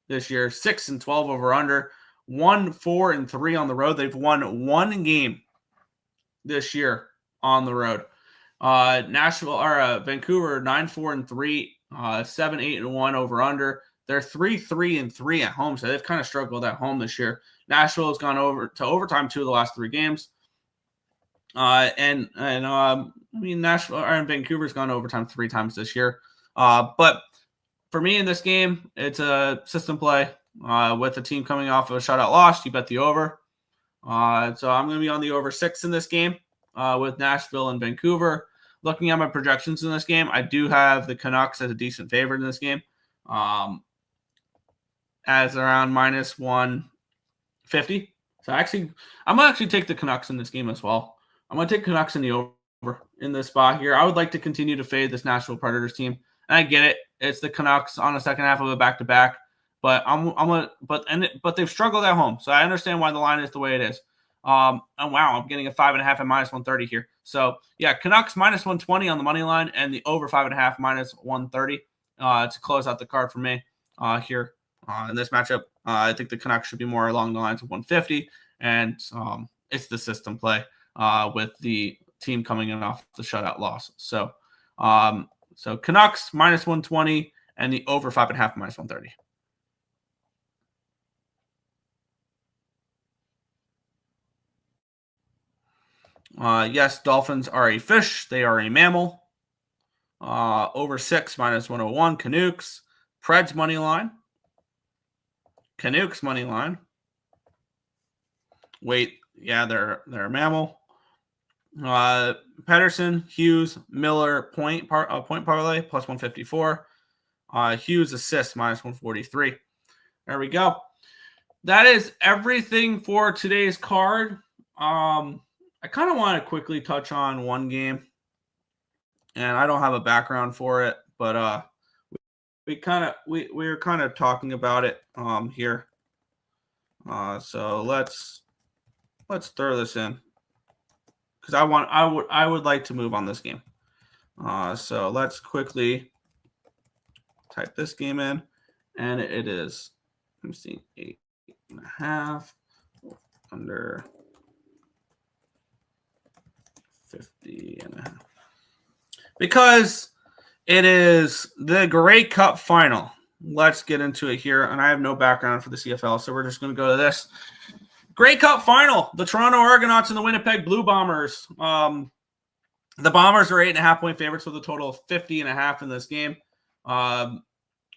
This year, 6-12 over under, 1-4-3 on the road. They've won one game this year on the road. Vancouver 9-4-3, 7-8-1 over under. They're 3-3-3 at home, so they've kind of struggled at home this year. Nashville has gone over to overtime 2 of the last 3 games. Nashville and Vancouver's gone overtime 3 times this year. But for me in this game, it's a system play with the team coming off of a shutout loss. You bet the over. So I'm going to be on the over 6 in this game with Nashville and Vancouver. Looking at my projections in this game, I do have the Canucks as a decent favorite in this game, as around minus 150. So I'm going to actually take the Canucks in this game as well. I'm going to take Canucks in the over in this spot here. I would like to continue to fade this Nashville Predators team. And I get it. It's the Canucks on the second half of a back-to-back. But but they've struggled at home. So I understand why the line is the way it is. And wow, I'm getting a 5.5 at minus 130 here. So yeah, Canucks minus 120 on the money line and the over 5.5 minus 130 to close out the card for me here in this matchup. I think the Canucks should be more along the lines of 150, and it's the system play with the team coming in off the shutout loss. So Canucks minus 120 and the over 5.5 minus 130. Yes, Dolphins are a fish. They are a mammal. Over 6 minus 101. Canucks. Preds money line. Canucks money line. Wait, yeah, they're a mammal. Pedersen, Hughes, Miller, point parlay plus 154. Hughes assist minus 143. There we go. That is everything for today's card. I kind of want to quickly touch on one game, and I don't have a background for it, but we were kind of talking about it here. So let's throw this in because I would like to move on this game. So let's quickly type this game in, and it is, let me see, 8.5 under 50.5, because it is the Grey Cup final. Let's get into it here, and I have no background for the CFL, so we're just going to go to this Grey Cup final. The Toronto Argonauts and the Winnipeg Blue Bombers. The Bombers are 8.5 point favorites with a total of 50.5 in this game.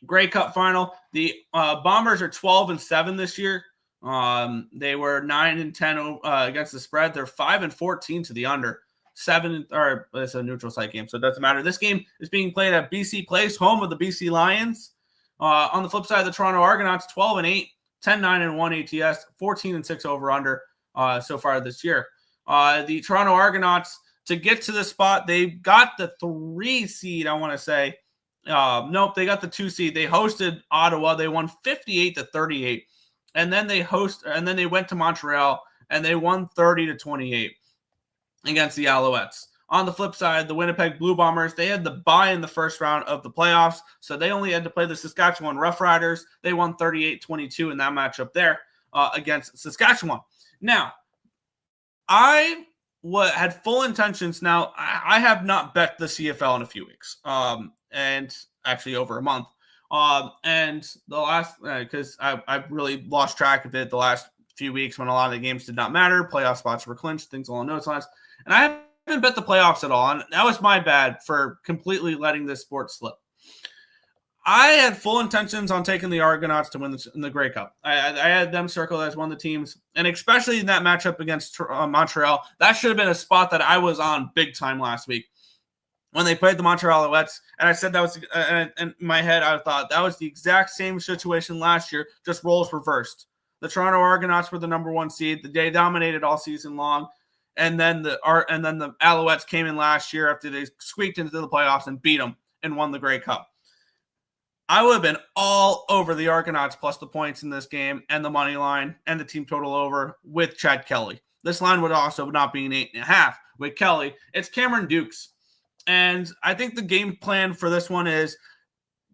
Grey Cup final. The Bombers are 12-7 this year. They were 9-10 against the spread. They're 5-14 to the under. It's a neutral site game, so it doesn't matter. This game is being played at BC Place, home of the BC Lions. On the flip side, the Toronto Argonauts 12-8, 10-9-1 ATS, 14-6 over under so far this year. The Toronto Argonauts, to get to this spot, they got the 3 seed. I want to say, nope, they got the 2 seed. They hosted Ottawa. They won 58-38, and then they went to Montreal and they won 30-28. Against the Alouettes. On the flip side, the Winnipeg Blue Bombers, they had the bye in the first round of the playoffs, so they only had to play the Saskatchewan Roughriders. They won 38-22 in that matchup there against Saskatchewan. Now, I had full intentions. Now, I have not bet the CFL in a few weeks, and actually over a month. And the last, because I've really lost track of it the last few weeks when a lot of the games did not matter. Playoff spots were clinched, things along those lines. And I haven't bet the playoffs at all. And that was my bad for completely letting this sport slip. I had full intentions on taking the Argonauts to win the Grey Cup. I had them circled as one of the teams. And especially in that matchup against Montreal, that should have been a spot that I was on big time last week. when they played the Montreal Alouettes, and I said that was in my head, I thought that was the exact same situation last year, just roles reversed. The Toronto Argonauts were the number 1 seed. They dominated all season long, and then the Alouettes came in last year after they squeaked into the playoffs and beat them and won the Grey Cup. I would have been all over the Argonauts plus the points in this game and the money line and the team total over with Chad Kelly. This line would also not be an 8.5 with Kelly. It's Cameron Dukes. And I think the game plan for this one is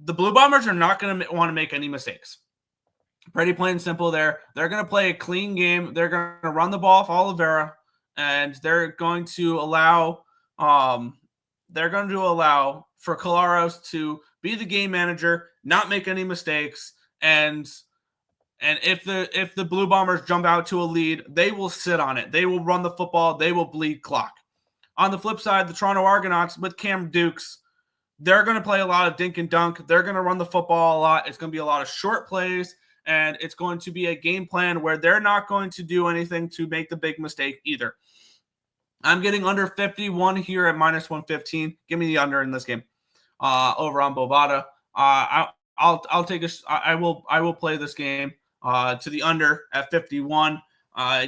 the Blue Bombers are not going to want to make any mistakes. Pretty plain and simple there. They're going to play a clean game. They're going to run the ball off Oliveira, and they're going to allow for Collaros to be the game manager, not make any mistakes, and if the Blue Bombers jump out to a lead, they will sit on it. They will run the football. They will bleed clock. On the flip side, the Toronto Argonauts with Cam Dukes, they're going to play a lot of dink and dunk. They're going to run the football a lot. It's going to be a lot of short plays, and it's going to be a game plan where they're not going to do anything to make the big mistake either. I'm getting under 51 here at minus 115. Give me the under in this game. Over on Bovada. I'll take I will play this game to the under at 51.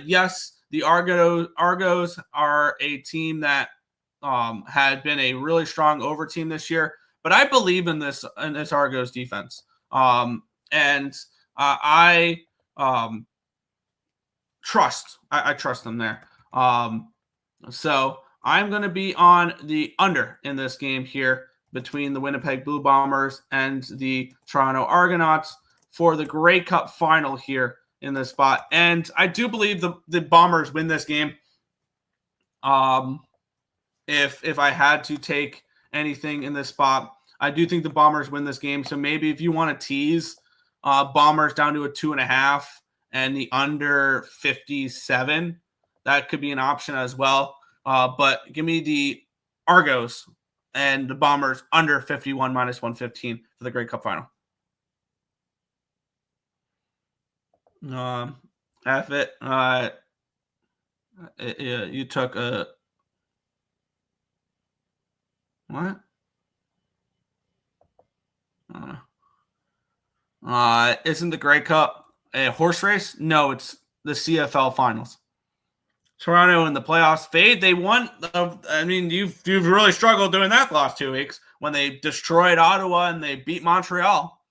Yes, the Argos are a team that had been a really strong over team this year, but I believe in this Argos defense. I trust them there. So I'm going to be on the under in this game here between the Winnipeg Blue Bombers and the Toronto Argonauts for the Grey Cup final here in this spot. And I do believe the Bombers win this game. If I had to take anything in this spot, I do think the Bombers win this game. So maybe if you want to tease Bombers down to a 2.5 and the under 57, that could be an option as well. But give me the Argos and the Bombers under 51 minus 115 for the Grey Cup final. F it. You took a what? Isn't the Grey Cup a horse race? No, it's the CFL finals. Toronto in the playoffs fade. They won. I mean, you've really struggled doing that the last 2 weeks when they destroyed Ottawa and they beat Montreal.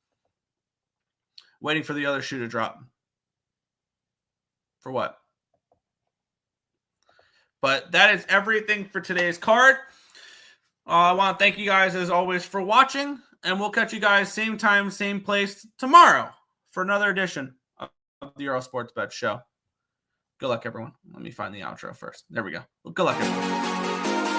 Waiting for the other shoe to drop. For what? But that is everything for today's card. I want to thank you guys as always for watching, and we'll catch you guys same time, same place tomorrow for another edition of the Earle Sports Bet Show. Good luck, everyone. Let me find the outro first. There we go. Well, good luck, everyone.